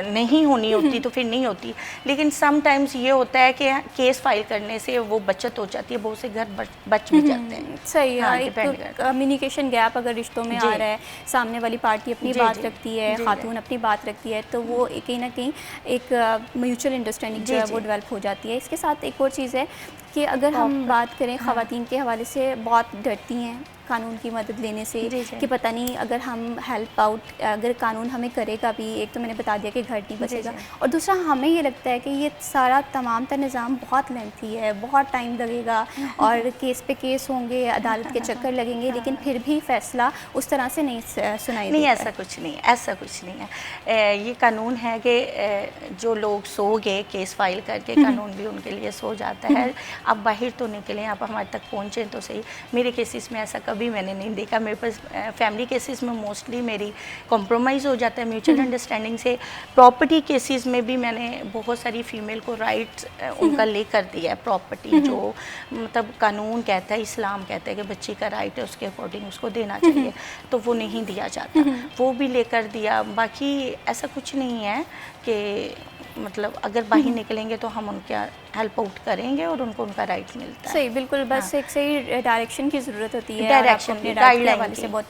[SPEAKER 7] नहीं होनी होती तो फिर नहीं होती, लेकिन सम टाइम्स ये होता है कि केस फाइल करने से वो बचत हो जाती है, बहुत से घर बच भी जाते हैं।
[SPEAKER 1] सही है। एक तो कम्युनिकेशन गैप अगर रिश्तों में आ रहा है, सामने वाली पार्टी अपनी बात रखती है, खातून अपनी बात रखती है, तो वो कहीं ना कहीं एक म्यूचुअल अंडरस्टैंडिंग जो है वो डेवलप हो जाती है। इसके साथ एक और चीज़ है कि अगर हम बात करें ख़वातीन के हवाले से, बहुत डरती हैं कानून की मदद लेने से कि पता नहीं अगर हम हेल्प आउट, अगर कानून हमें करेगा भी, एक तो मैंने बता दिया कि घर नहीं बचेगा, और दूसरा हमें ये लगता है कि ये सारा तमाम तर निज़ाम बहुत लेंथी है, बहुत टाइम लगेगा और केस पे केस होंगे, अदालत के चक्कर लगेंगे, लेकिन फिर भी फ़ैसला उस तरह से नहीं सुनाई देता।
[SPEAKER 7] ऐसा कुछ नहीं, ऐसा कुछ नहीं है। ये कानून है कि जो लोग सो गए केस फाइल करके, कानून भी उनके लिए सो जाता है। आप बाहर तो निकलें, आप हमारे तक पहुँचें तो सही। मेरे केसेस में ऐसा कभी मैंने नहीं देखा। मेरे पास फैमिली केसेस में मोस्टली मेरी कॉम्प्रोमाइज़ हो जाता है म्यूचुअल अंडरस्टैंडिंग से। प्रॉपर्टी केसेस में भी मैंने बहुत सारी फ़ीमेल को राइट्स उनका ले कर दिया है। प्रॉपर्टी जो मतलब कानून कहता है, इस्लाम कहता है कि बच्ची का राइट है, उसके अकॉर्डिंग उसको देना चाहिए, तो वो नहीं दिया जाता, वो भी लेकर दिया। बाकी ऐसा कुछ नहीं है कि मतलब अगर बाहर निकलेंगे तो हम उनका हेल्प आउट करेंगे और उनको उनका राइट मिलता है।
[SPEAKER 1] सही, बिल्कुल। बस एक सही डायरेक्शन की ज़रूरत होती है,
[SPEAKER 7] डायरेक्शन
[SPEAKER 1] के हवाले से बहुत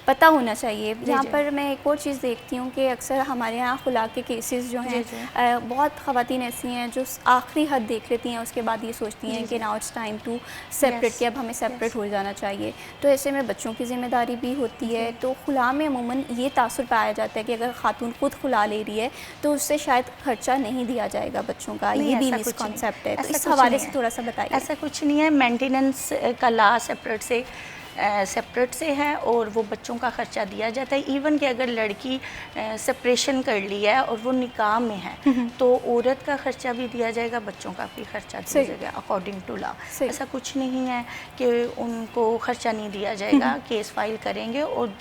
[SPEAKER 1] पता होना चाहिए। यहाँ पर मैं एक और चीज़ देखती हूँ कि अक्सर हमारे यहाँ खुला के केसेस जो हैं, बहुत ख़वातीन ऐसी हैं जो आखिरी हद देख लेती हैं, उसके बाद ये सोचती हैं कि now it's time to separate, कि अब हमें सेपरेट हो जाना चाहिए। तो ऐसे में बच्चों की ज़िम्मेदारी भी होती है। तो खुला में अमूमन ये तासुर पाया जाता है कि अगर खातून खुद खुला ले रही है तो उससे शायद खर्चा नहीं दिया जाएगा बच्चों का। ये भी मिसकॉन्सेप्ट है, तो इस हवाले से थोड़ा सा बताइए।
[SPEAKER 7] ऐसा कुछ नहीं है। मेंटेनेंस का लॉ सेपरेट से है और वो बच्चों का ख़र्चा दिया जाता है। इवन कि अगर लड़की सेपरेशन कर लिया है और वो निकाह में है तो औरत का ख़र्चा भी दिया जाएगा, बच्चों का भी ख़र्चा दिया जाएगा अकॉर्डिंग टू लॉ। ऐसा कुछ नहीं है कि उनको ख़र्चा नहीं दिया जाएगा। केस फाइल करेंगे और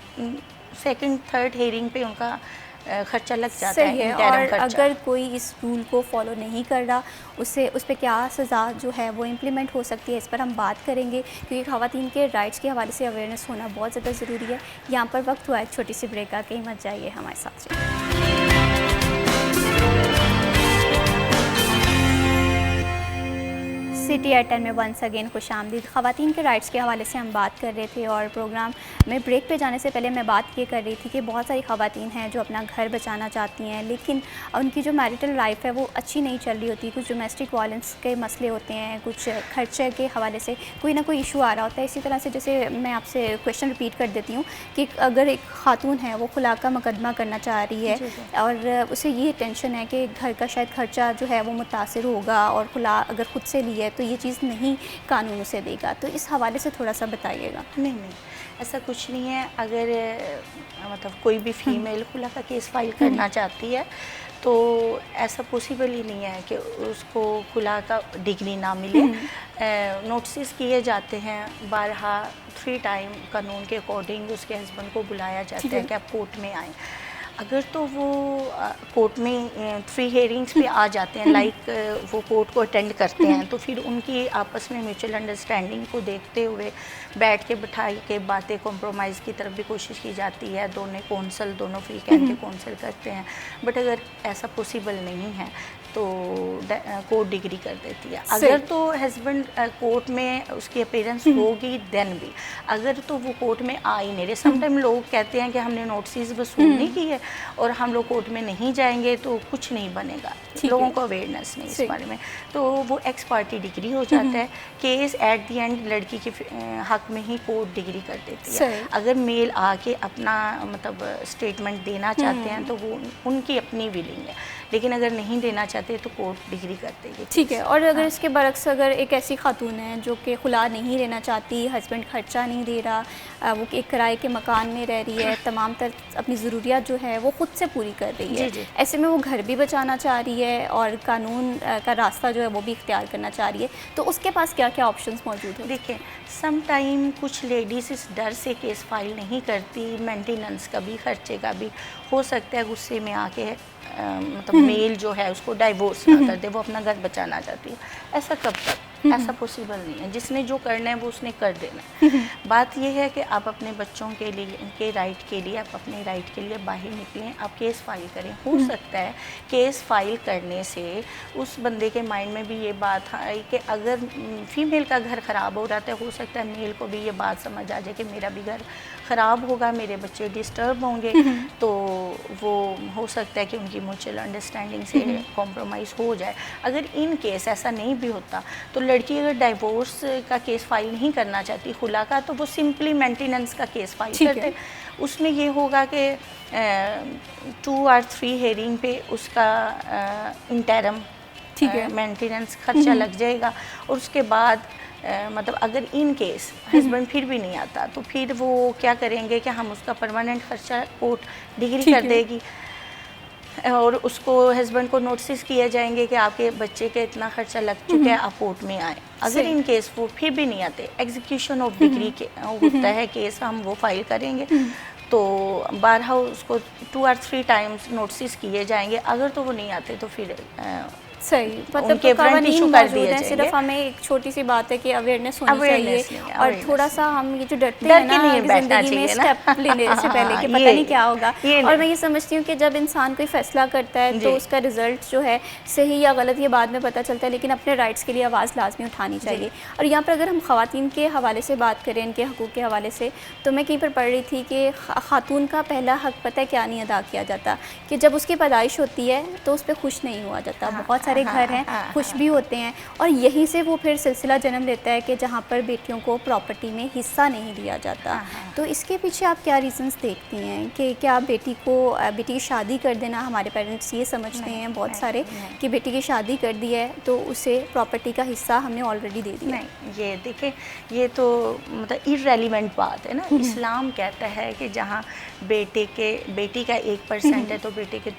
[SPEAKER 7] सेकंड थर्ड हेयरिंग पे उनका खर्चा लग जाता है।
[SPEAKER 1] और अगर कोई इस रूल को फॉलो नहीं कर रहा, उस पर क्या सज़ा जो है वो इम्प्लीमेंट हो सकती है, इस पर हम बात करेंगे, क्योंकि ख़वातीन के राइट्स के हवाले से अवेयरनेस होना बहुत ज़्यादा ज़रूरी है। यहाँ पर वक्त हुआ एक छोटी सी ब्रेक का, कहीं मत जाइए, हमारे साथ सिटी एट 10 में वंस अगेन खुश आमदीद। ख़वातीन के राइट्स के हवाले से हम बात कर रहे थे और प्रोग्राम में ब्रेक पे जाने से पहले मैं बात ये कर रही थी कि बहुत सारी ख़वातीन हैं जो अपना घर बचाना चाहती हैं, लेकिन उनकी जो मैरिटल लाइफ है वो अच्छी नहीं चल रही होती। कुछ डोमेस्टिक वायलेंस के मसले होते हैं, कुछ खर्चे के हवाले से कोई ना कोई इशू आ रहा होता है। इसी तरह से जैसे मैं आपसे क्वेश्चन रिपीट कर देती हूँ कि अगर एक खातून है वो खुला का मुकदमा करना चाह रही है और उसे ये टेंशन है कि घर का शायद खर्चा जो है वो मुतासिर होगा, और खुला अगर ख़ुद से ली है तो ये चीज़ नहीं कानून उसे देगा, तो इस हवाले से थोड़ा सा बताइएगा।
[SPEAKER 7] नहीं, ऐसा कुछ कुछ नहीं है। अगर मतलब कोई भी फीमेल खुला का केस फाइल करना चाहती है तो ऐसा पॉसिबल ही नहीं है कि उसको खुला का डिग्री ना मिले। नोटिस किए जाते हैं बारहा 3 टाइम कानून के अकॉर्डिंग उसके हस्बैंड को बुलाया जाता है कि आप कोर्ट में आएँ। अगर तो वो कोर्ट में 3 हेयरिंग्स पे आ जाते हैं, लाइक वो कोर्ट को अटेंड करते हैं, तो फिर उनकी आपस में म्यूचुअल अंडरस्टैंडिंग को देखते हुए बैठ के बिठाई के बातें कॉम्प्रोमाइज़ की तरफ भी कोशिश की जाती है। दोनों फ्री कैन के कौंसल करते हैं। बट अगर ऐसा पॉसिबल नहीं है तो कोर्ट डिग्री कर देती है। अगर तो हस्बैंड कोर्ट में उसकी अपीयरेंस होगी देन भी, अगर तो वो कोर्ट में आ ही नहीं रहे। समटाइम लोग कहते हैं कि हमने नोटिस वसूल नहीं की है और हम लोग कोर्ट में नहीं जाएंगे तो कुछ नहीं बनेगा, लोगों को अवेयरनेस नहीं इस बारे में, तो वो एक्स पार्टी डिग्री हो जाता है। केस एट दी एंड लड़की के हक में ही कोर्ट डिग्री कर देती है। अगर मेल आके अपना मतलब स्टेटमेंट देना चाहते हैं तो वो उनकी अपनी विलिंग है, लेकिन अगर नहीं देना चाहते तो कोर्ट डिग्री कर देगी।
[SPEAKER 1] ठीक है। और अगर इसके बरक्स अगर एक ऐसी खातून है जो कि खुला नहीं लेना चाहती, हस्बैंड खर्चा नहीं दे रहा, वो एक किराए के मकान में रह रही है, तमाम तर अपनी ज़रूरियात जो है वो ख़ुद से पूरी कर रही है,
[SPEAKER 7] जी।
[SPEAKER 1] ऐसे में वो घर भी बचाना चाह रही है और कानून का रास्ता जो है वो भी इख्तियार करना चाह रही है, तो उसके पास क्या क्या ऑप्शंस मौजूद हैं?
[SPEAKER 7] देखिए, सम टाइम कुछ लेडीज़ इस डर से केस फाइल नहीं करती, मेंटेनेंस का भी, खर्चे का भी, हो सकता है गुस्से में आके मतलब मेल जो है उसको डाइवोर्स ना कर दे, वो अपना घर बचाना चाहती है। ऐसा कब तक? ऐसा पॉसिबल नहीं है। जिसने जो करना है वो उसने कर देना है। बात यह है कि आप अपने बच्चों के लिए, इनके राइट के लिए, आप अपने राइट के लिए बाहर निकलें, आप केस फाइल करें। हो सकता है केस फाइल करने से उस बंदे के माइंड में भी ये बात आई कि अगर फीमेल का घर ख़राब हो रहा है, हो सकता है मेल को भी ये बात समझ आ जाए कि मेरा भी घर ख़राब होगा, मेरे बच्चे डिस्टर्ब होंगे, तो वो हो सकता है कि उनकी म्यूचुअल अंडरस्टैंडिंग से कॉम्प्रोमाइज़ हो जाए। अगर इन केस ऐसा नहीं भी होता तो लड़की अगर डाइवोर्स का केस फाइल नहीं करना चाहती, खुला का, तो वो सिंपली मेंटेनेंस का केस फाइल करते। उसमें ये होगा कि 2 और 3 हेयरिंग पे उसका इंटरम मेंटेनेंस खर्चा लग जाएगा, और उसके बाद मतलब अगर इन केस हस्बैंड फिर भी नहीं आता तो फिर वो क्या करेंगे कि हम उसका परमानेंट खर्चा कोर्ट डिग्री कर देगी, और उसको हस्बैंड को नोटिस किया जाएंगे कि आपके बच्चे के इतना खर्चा लग चुका है, आप कोर्ट में आए। अगर इन केस वो फिर भी नहीं आते, एग्जीक्यूशन ऑफ डिग्री के होता है केस, हम वो फाइल करेंगे, तो बारहा उसको 2 और 3 टाइम्स नोटिस किए जाएंगे। अगर तो वो नहीं आते तो फिर
[SPEAKER 1] सही, मतलब तो कानून मौजूद है, सिर्फ हमें एक छोटी सी बात है कि अवेयरनेस होनी चाहिए, और थोड़ा सा हम ये जो डरते हैं ना ज़िंदगी में स्टेप लेने से पहले कि पता नहीं क्या होगा, और मैं ये समझती हूँ कि जब इंसान कोई फैसला करता है तो उसका रिजल्ट जो है सही या गलत ये बाद में पता चलता है, लेकिन अपने राइट्स के लिए आवाज़ लाजमी उठानी चाहिए। और यहाँ पर अगर हम ख़वातीन के हवाले से बात करें, इनके हकूक़ के हवाले से, तो मैं कहीं पर पढ़ रही थी कि खातून का पहला हक पता है क्या नहीं अदा किया जाता, कि जब उसकी पैदाइश होती है तो उस पर खुश नहीं हुआ जाता। बहुत सारे घर हैं खुश भी होते हैं, और यहीं से वो फिर सिलसिला जन्म लेता है कि जहाँ पर बेटियों को प्रॉपर्टी में हिस्सा नहीं दिया जाता। तो इसके पीछे आप क्या रीज़न्स देखती हैं कि क्या बेटी की शादी कर देना, हमारे पेरेंट्स ये समझते हैं बहुत सारे कि बेटी की शादी कर दी है तो उसे प्रॉपर्टी का हिस्सा हमने ऑलरेडी दे दिया?
[SPEAKER 7] नहीं, ये देखिए, ये तो मतलब इररेलेवेंट बात है ना। इस्लाम कहता है कि जहाँ बेटी का 1% है तो बेटे के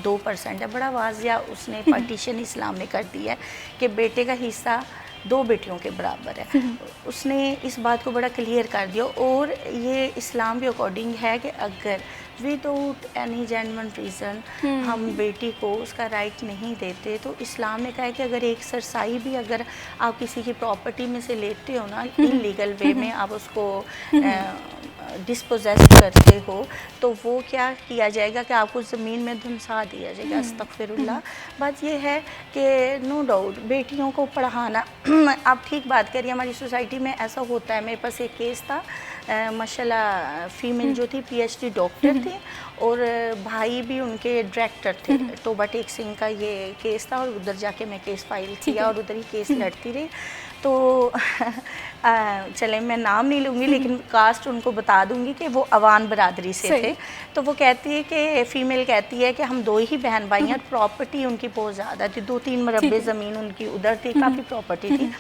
[SPEAKER 7] 2% है। बड़ा वाज़िया उसने पार्टीशन इस्लाम ने कर दिया है कि बेटे का हिस्सा 2 बेटियों के बराबर है। उसने इस बात को बड़ा क्लियर कर दिया, और ये इस्लाम के अकॉर्डिंग है कि अगर विदाउट एनी जेन्युइन रीज़न हम बेटी को उसका राइट नहीं देते, तो इस्लाम ने कहा है कि अगर एक सरसाई भी अगर आप किसी की प्रॉपर्टी में से लेते हो ना, इलीगल वे में आप उसको डिस्पोजेस करते हो, तो वो क्या किया जाएगा कि आपको ज़मीन में धुंसा दिया जाएगा। अस्तगफिरुल्लाह। बात यह है कि नो डाउट बेटियों को पढ़ाना आप ठीक बात करिए, हमारी सोसाइटी में ऐसा होता है। मेरे पास एक केस था, माशाल्लाह फीमेल जो थी PhD डॉक्टर थी, और भाई भी उनके डायरेक्टर थे। तोबा टेक सिंह का ये केस था, और उधर जाके मैं केस फाइल किया और उधर ही केस लड़ती रही। तो चले मैं नाम नहीं लूँगी, लेकिन कास्ट उनको बता दूँगी कि वो अवान बरादरी से थे। तो वो कहती है कि फ़ीमेल कहती है कि हम 2 ही बहन भाई हैं, प्रॉपर्टी उनकी बहुत ज़्यादा थी, 2-3 मरबे ज़मीन उनकी उधर थी, काफ़ी प्रॉपर्टी थी।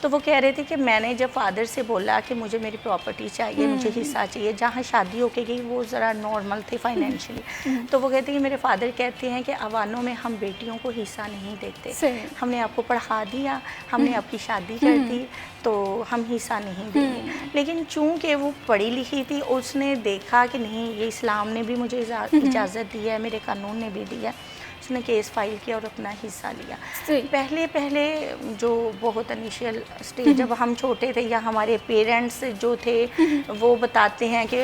[SPEAKER 7] तो वो कह रहे थे कि मैंने जब फादर से बोला कि मुझे मेरी प्रॉपर्टी चाहिए, मुझे हिस्सा चाहिए, जहाँ शादी होके गई वो ज़रा नॉर्मल थे फाइनेंशियली, तो वो कहते हैं कि मेरे फादर कहते हैं कि अवानों में हम बेटियों को हिस्सा नहीं देते, हमने आपको पढ़ा दिया, हमने आपकी शादी कर दी, तो हम हिस्सा नहीं देंगे। लेकिन चूंकि वो पढ़ी लिखी थी, उसने देखा कि नहीं, ये इस्लाम ने भी मुझे इजाज़त दी है, मेरे कानून ने भी दिया, उसने केस फाइल किया और अपना हिस्सा लिया। पहले जो बहुत इनिशियल स्टेज, जब हम छोटे थे या हमारे पेरेंट्स जो थे वो बताते हैं कि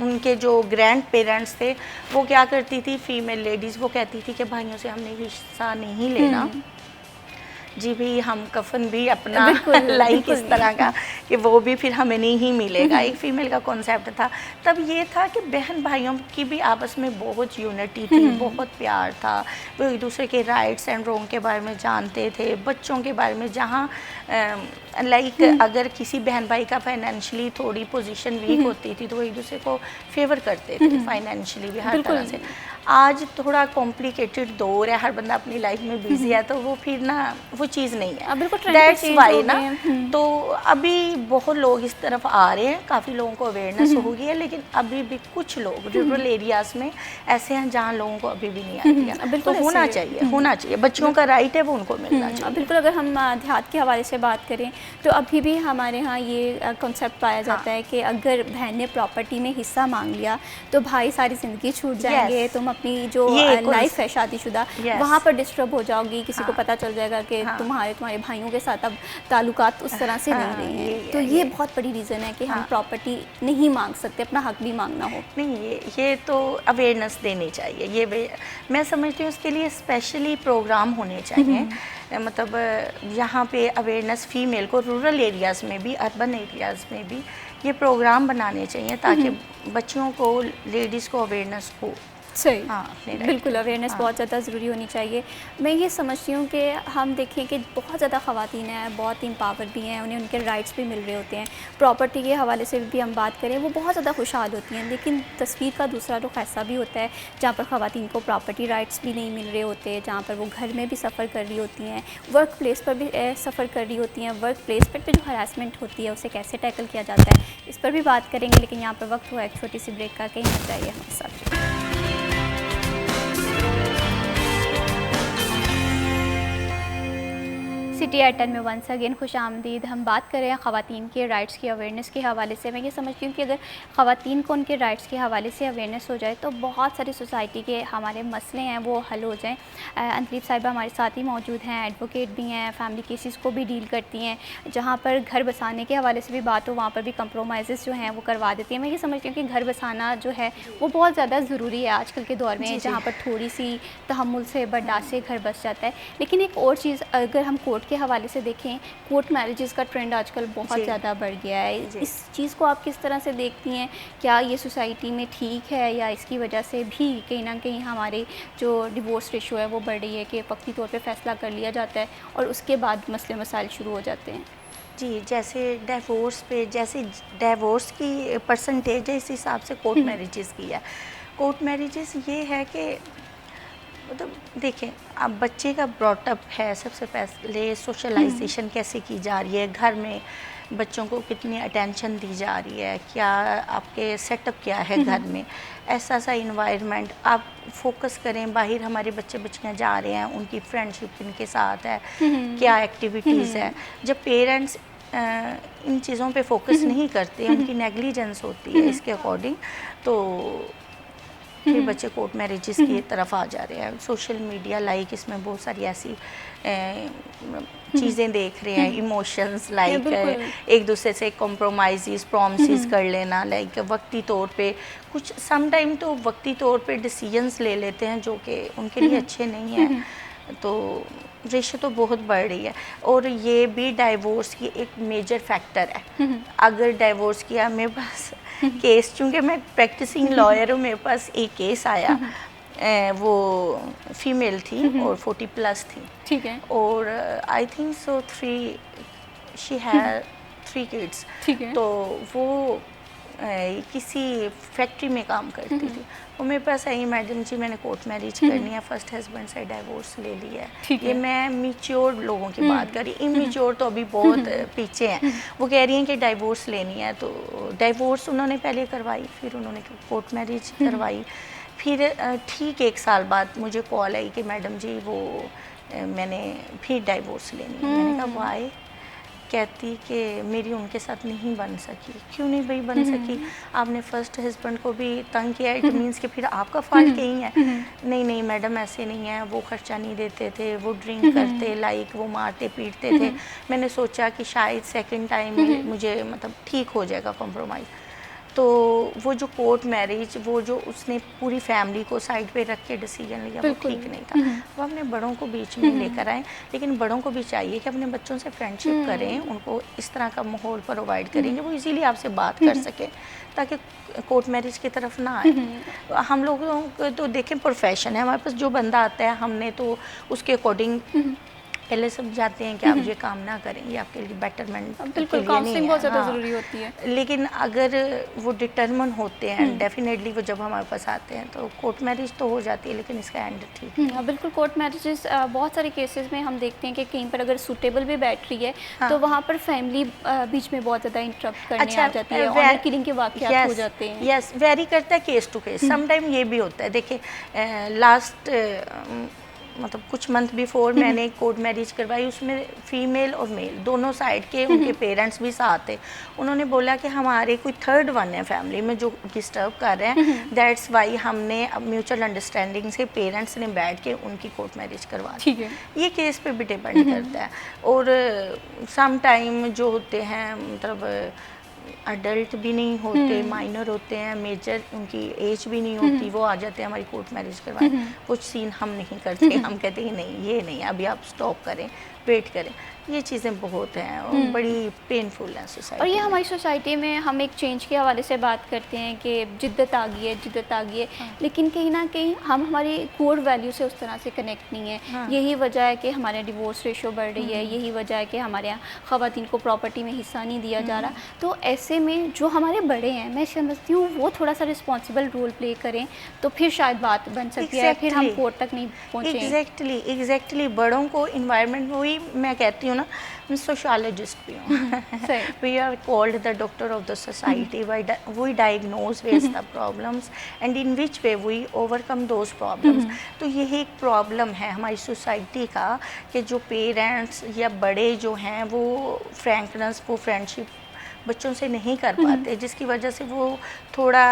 [SPEAKER 7] उनके जो ग्रैंड पेरेंट्स थे वो क्या करती थी, फीमेल लेडीज़ वो कहती थी कि भाइयों से हमने हिस्सा नहीं लेना, जी भी हम कफन भी अपना लाइक इस तरह का कि वो भी फिर हमें नहीं मिलेगा, एक फ़ीमेल का कॉन्सेप्ट था। तब ये था कि बहन भाइयों की भी आपस में बहुत यूनिटी थी, बहुत प्यार था, वो एक दूसरे के राइट्स एंड रॉन्ग के बारे में जानते थे, बच्चों के बारे में, जहाँ लाइक अगर किसी बहन भाई का फाइनेंशियली थोड़ी पोजीशन वीक होती थी तो वो एक दूसरे को फेवर करते थे फाइनेंशियली भी हर तरह से। आज थोड़ा कॉम्प्लिकेटेड दौर है, हर बंदा अपनी लाइफ में बिजी है, तो वो फिर ना वो चीज़ नहीं है, दैट्स वाई ना। तो अभी बहुत लोग इस तरफ आ रहे हैं, काफ़ी लोगों को अवेयरनेस हो गई है, लेकिन अभी भी कुछ लोग रूरल एरियाज़ में ऐसे हैं जहाँ लोगों को अभी भी नहीं आइडिया, तो होना चाहिए, बच्चों का राइट है वो उनको मिलना चाहिए।
[SPEAKER 1] बिल्कुल, अगर हम देहात के हवाले से बात करें तो अभी भी हमारे यहाँ ये कॉन्सेप्ट पाया जाता है कि अगर बहन ने प्रॉपर्टी में हिस्सा मांग लिया तो भाई सारी ज़िंदगी छूट जाएंगे, तुम अपनी जो लाइफ है शादीशुदा वहाँ पर डिस्टर्ब हो जाओगी, किसी को पता चल जाएगा कि तुम्हारे भाइयों के साथ अब ताल्लुकात उस तरह से नहीं रहे हैं। तो ये बहुत बड़ी रीज़न है कि हम प्रॉपर्टी नहीं मांग सकते, अपना हक भी मांगना हो।
[SPEAKER 7] नहीं, ये तो अवेयरनेस देनी चाहिए, ये मैं समझती हूँ उसके लिए स्पेशली प्रोग्राम होने चाहिए, मतलब यहाँ पे अवेयरनेस फ़ीमेल को रूरल एरियाज़ में भी, अर्बन एरियाज़ में भी ये प्रोग्राम बनाने चाहिए ताकि बच्चियों को, लेडीज़ को अवेयरनेस हो।
[SPEAKER 1] सही, बिल्कुल अवेयरनेस बहुत ज़्यादा ज़रूरी होनी चाहिए। मैं ये समझती हूँ कि हम देखें कि बहुत ज़्यादा ख़वातीन हैं, बहुत एम्पावर भी हैं, उन्हें उनके राइट्स भी मिल रहे होते हैं, प्रॉपर्टी के हवाले से भी हम बात करें वो बहुत ज़्यादा खुशहाल होती हैं, लेकिन तस्वीर का दूसरा रुख ऐसा भी होता है जहाँ पर ख़वातीन को प्रॉपर्टी राइट्स भी नहीं मिल रहे होते, जहाँ पर वो घर में भी सफ़र कर रही होती हैं, वर्क प्लेस पर भी सफ़र कर रही होती हैं, वर्क प्लेस पर जो हरासमेंट होती है उसे कैसे टैकल किया जाता है, इस पर भी बात करेंगे। लेकिन यहाँ पर वक्त हुआ एक छोटी सी ब्रेक का, कहीं मत जाइए हमारे साथ। सिटी एट 10 में वंस अगेन खुश आमदीद। हम बात कर रहे हैं ख़वातीन के राइट्स की अवेयरनेस के हवाले से। मैं ये समझती हूँ कि अगर ख़वातीन को उनके राइट्स के हवाले से अवेयरनेस हो जाए तो बहुत सारी सोसाइटी के हमारे मसले हैं वो हल हो जाएँ। अंतलीब साहिबा हमारे साथ ही मौजूद हैं, एडवोकेट भी हैं, फैमिली केसेस को भी डील करती हैं, जहाँ पर घर बसाने के हवाले से भी बात हो वहाँ पर भी कंप्रोमाइज़ जो हैं वो करवा देती हैं। मैं ये समझती हूँ कि घर बसाना जो है वो बहुत ज़्यादा ज़रूरी है आजकल के दौर में, जहाँ पर थोड़ी सी तहम्मुल से बर्दाश्त से घर बस जाता है। लेकिन एक और चीज़ अगर हम कोर्ट के हवाले से देखें, कोर्ट मैरिजेस का ट्रेंड आजकल बहुत ज़्यादा बढ़ गया है। इस चीज़ को आप किस तरह से देखती हैं? क्या ये सोसाइटी में ठीक है या इसकी वजह से भी कहीं ना कहीं हमारे जो डिवोर्स रेशो है वो बढ़ रही है कि वक्ती तौर पे फैसला कर लिया जाता है और उसके बाद मसले मसाइल शुरू हो जाते हैं?
[SPEAKER 7] जी, जैसे डिवोर्स की परसेंटेज है इस हिसाब से कोर्ट मैरिजेस की है। कोर्ट मैरिजेस ये है कि मतलब देखें, अब बच्चे का ब्रॉटअप है, सबसे पहले सोशलाइजेशन कैसे की जा रही है, घर में बच्चों को कितनी अटेंशन दी जा रही है, क्या आपके सेटअप क्या है घर में, ऐसा सा इन्वायरमेंट आप फोकस करें। बाहर हमारे बच्चे बच्चियाँ जा रहे हैं, उनकी फ्रेंडशिप इनके साथ है, क्या एक्टिविटीज़ है। जब पेरेंट्स इन चीज़ों पे फोकस नहीं करते, उनकी नेग्लिजेंस होती है इसके अकॉर्डिंग, तो फिर बच्चे कोर्ट मैरिजेस की तरफ आ जा रहे हैं। सोशल मीडिया लाइक इसमें बहुत सारी ऐसी चीज़ें देख रहे हैं, इमोशंस लाइक एक दूसरे से कॉम्प्रोमाइज़ प्रॉमिसेस कर लेना, लाइक वक्ती तौर पे कुछ सम टाइम तो वक्ती तौर पे डिसीजंस ले लेते हैं जो कि उनके लिए अच्छे नहीं हैं। तो रेशो तो बहुत बढ़ रही है और ये भी डाइवोर्स की एक मेजर फैक्टर है। अगर डाइवोर्स किया, मेरे पास केस, चूँकि मैं प्रैक्टिसिंग लॉयर हूँ, मेरे पास एक केस आया, वो फीमेल थी और 40+ थी,
[SPEAKER 1] ठीक है,
[SPEAKER 7] और आई think so she had 3 kids.
[SPEAKER 1] ठीक है,
[SPEAKER 7] तो वो किसी फैक्ट्री में काम करती थी। वो मेरे पास आई, मैडम जी मैंने कोर्ट मैरिज करनी है, फर्स्ट हस्बैंड से डाइवोर्स ले लिया है। ये मैं मैच्योर लोगों की बात कर रही, इमेच्योर तो अभी बहुत पीछे हैं। वो कह रही हैं कि डाइवोर्स लेनी है, तो डाइवोर्स उन्होंने पहले करवाई, फिर उन्होंने कोर्ट मैरिज करवाई। फिर ठीक 1 साल बाद मुझे कॉल आई कि मैडम जी वो मैंने फिर डाइवोर्स लेनी है। मैंने कहा वाई? कहती कि मेरी उनके साथ नहीं बन सकी। क्यों नहीं भाई बन सकी? आपने फर्स्ट हस्बैंड को भी तंग किया, इट मीन्स कि फिर आपका फॉल्ट कहीं है। नहीं नहीं मैडम ऐसे नहीं है, वो खर्चा नहीं देते थे, वो ड्रिंक करते, लाइक वो मारते पीटते थे। मैंने सोचा कि शायद सेकंड टाइम में मुझे मतलब ठीक हो जाएगा कॉम्प्रोमाइज़। तो वो जो कोर्ट मैरिज, वो जो उसने पूरी फैमिली को साइड पे रख के डिसीजन लिया, वो ठीक नहीं था। वो अपने बड़ों को बीच में लेकर आए, लेकिन बड़ों को भी चाहिए कि अपने बच्चों से फ्रेंडशिप करें, उनको इस तरह का माहौल प्रोवाइड करें जो वो इजीली आपसे बात कर सके, ताकि कोर्ट मैरिज की तरफ ना आए। हम लोगों को तो देखें प्रोफेशन है, हमारे पास जो बंदा आता है हमने तो उसके अकॉर्डिंग पहले समझाते हैं कि आप ये काम ना करें, ये आपके लिए बेटरमेंट
[SPEAKER 1] बिल्कुल, काउंसलिंग बहुत ज़्यादा ज़रूरी होती है।
[SPEAKER 7] लेकिन अगर वो डिटर्मन होते हैं डेफिनेटली, वो जब हमारे पास आते हैं तो कोर्ट मैरिज तो हो जाती है, लेकिन इसका एंड ठीक है।
[SPEAKER 1] बिल्कुल, कोर्ट मैरिजेस बहुत सारे केसेस में हम देखते हैं कि कहीं पर अगर सूटेबल भी बैठ रही है तो वहाँ पर फैमिली बीच में बहुत ज़्यादा इंटरप्ट करने आ जाती है, ऑनर किलिंग के वाक़यात हो जाते हैं।
[SPEAKER 7] यस, वेरी करता है case to case. Some time ये भी होता है, देखिए लास्ट मतलब कुछ मंथ बिफोर मैंने कोर्ट मैरिज करवाई, उसमें फीमेल और मेल दोनों साइड के उनके पेरेंट्स भी साथ थे। उन्होंने बोला कि हमारे कोई थर्ड वन है फैमिली में जो डिस्टर्ब कर रहे हैं, दैट्स वाई हमने म्यूचुअल अंडरस्टैंडिंग से पेरेंट्स ने बैठ के उनकी कोर्ट मैरिज करवा दी। ये केस पे भी डिपेंड करता है। और सम टाइम जो होते हैं मतलब अडल्ट भी नहीं होते, माइनर होते हैं, मेजर उनकी एज भी नहीं होती, वो आ जाते हैं हमारी कोर्ट मैरिज करवाने। कुछ सीन हम नहीं करते, हम कहते हैं नहीं ये नहीं, अभी आप स्टॉप करें, वेट करें। ये चीज़ें बहुत हैं और बड़ी पेनफुल हैं सोसाइटी
[SPEAKER 1] और ये
[SPEAKER 7] में।
[SPEAKER 1] हमारी सोसाइटी में हम एक चेंज के हवाले से बात करते हैं कि जिद्दत आ गई है, जिद्दत आ गई है, लेकिन कहीं ना कहीं हम हमारी कोर वैल्यू से उस तरह से कनेक्ट नहीं है। यही वजह है कि हमारे डिवोर्स रेशो बढ़ रही है, यही वजह है कि हमारे यहाँ ख़वातीन को प्रॉपर्टी में हिस्सा नहीं दिया जा रहा। तो ऐसे में जो हमारे बड़े हैं, मैं समझती हूँ वो थोड़ा सा रिस्पॉन्सिबल रोल प्ले करें तो फिर शायद बात बन सकती है, फिर हम कोर्ट तक नहीं पहुँचे।
[SPEAKER 7] एग्जैक्टली बड़ों को इन्वायरमेंट, वही मैं कहती हूँ ना, मैं सोशोलॉजिस्ट भी हूँ। We are called the doctor of the society. We diagnose ways the problems and in which way we overcome those problems. तो यही एक प्रॉब्लम है हमारी सोसाइटी का कि जो पेरेंट्स या बड़े जो हैं वो फ्रैंकनेस, वो फ्रेंडशिप बच्चों से नहीं कर पाते, जिसकी वजह से वो थोड़ा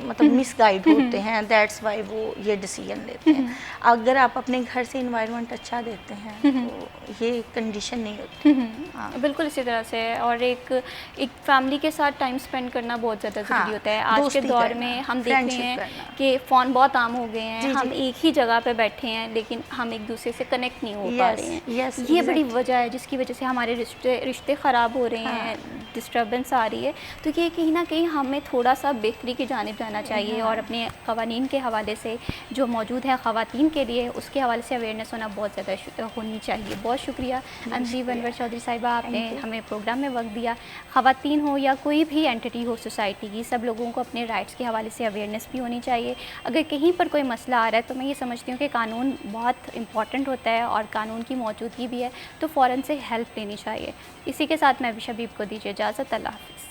[SPEAKER 7] मतलब मिसगाइड होते हैं। दैट्स वाई वो ये डिसीजन लेते हैं। अगर आप अपने घर से इन्वायरमेंट अच्छा देते हैं तो ये कंडीशन नहीं होती। हाँ
[SPEAKER 1] बिल्कुल इसी तरह से। और एक फैमिली के साथ टाइम स्पेंड करना बहुत ज़्यादा ज़रूरी होता है। आज के दौर में हम देखते हैं कि फ़ोन बहुत आम हो गए हैं, हम एक ही जगह पे बैठे हैं लेकिन हम एक दूसरे से कनेक्ट नहीं हो पा रहे हैं। ये बड़ी वजह है जिसकी वजह से हमारे रिश्ते ख़राब हो रहे हैं, डिस्टर्बेंस आ रही है। तो ये कहीं ना कहीं हमें थोड़ा सा बेहतरी की जानिब जाना चाहिए और अपने क़वानीन के हवाले से जो मौजूद है ख़वातीन के लिए, उसके हवाले से अवेयरनेस होना बहुत ज़्यादा होनी चाहिए। बहुत शुक्रिया अंजलि अनवर चौधरी साहिबा, आपने हमें प्रोग्राम में वक्त दिया। ख़वातीन हो या कोई भी एंटिटी हो सोसाइटी की, सब लोगों को अपने राइट्स के हवाले से अवेयरनेस भी होनी चाहिए। अगर कहीं पर कोई मसला आ रहा है तो मैं ये समझती हूँ कि कानून बहुत इंपॉर्टेंट होता है और कानून की मौजूदगी भी है, तो फ़ौरन से हेल्प लेनी चाहिए। इसी के साथ मैं भी शबीब को दीजिए इजाज़त। अल्लाह हाफ़िज़।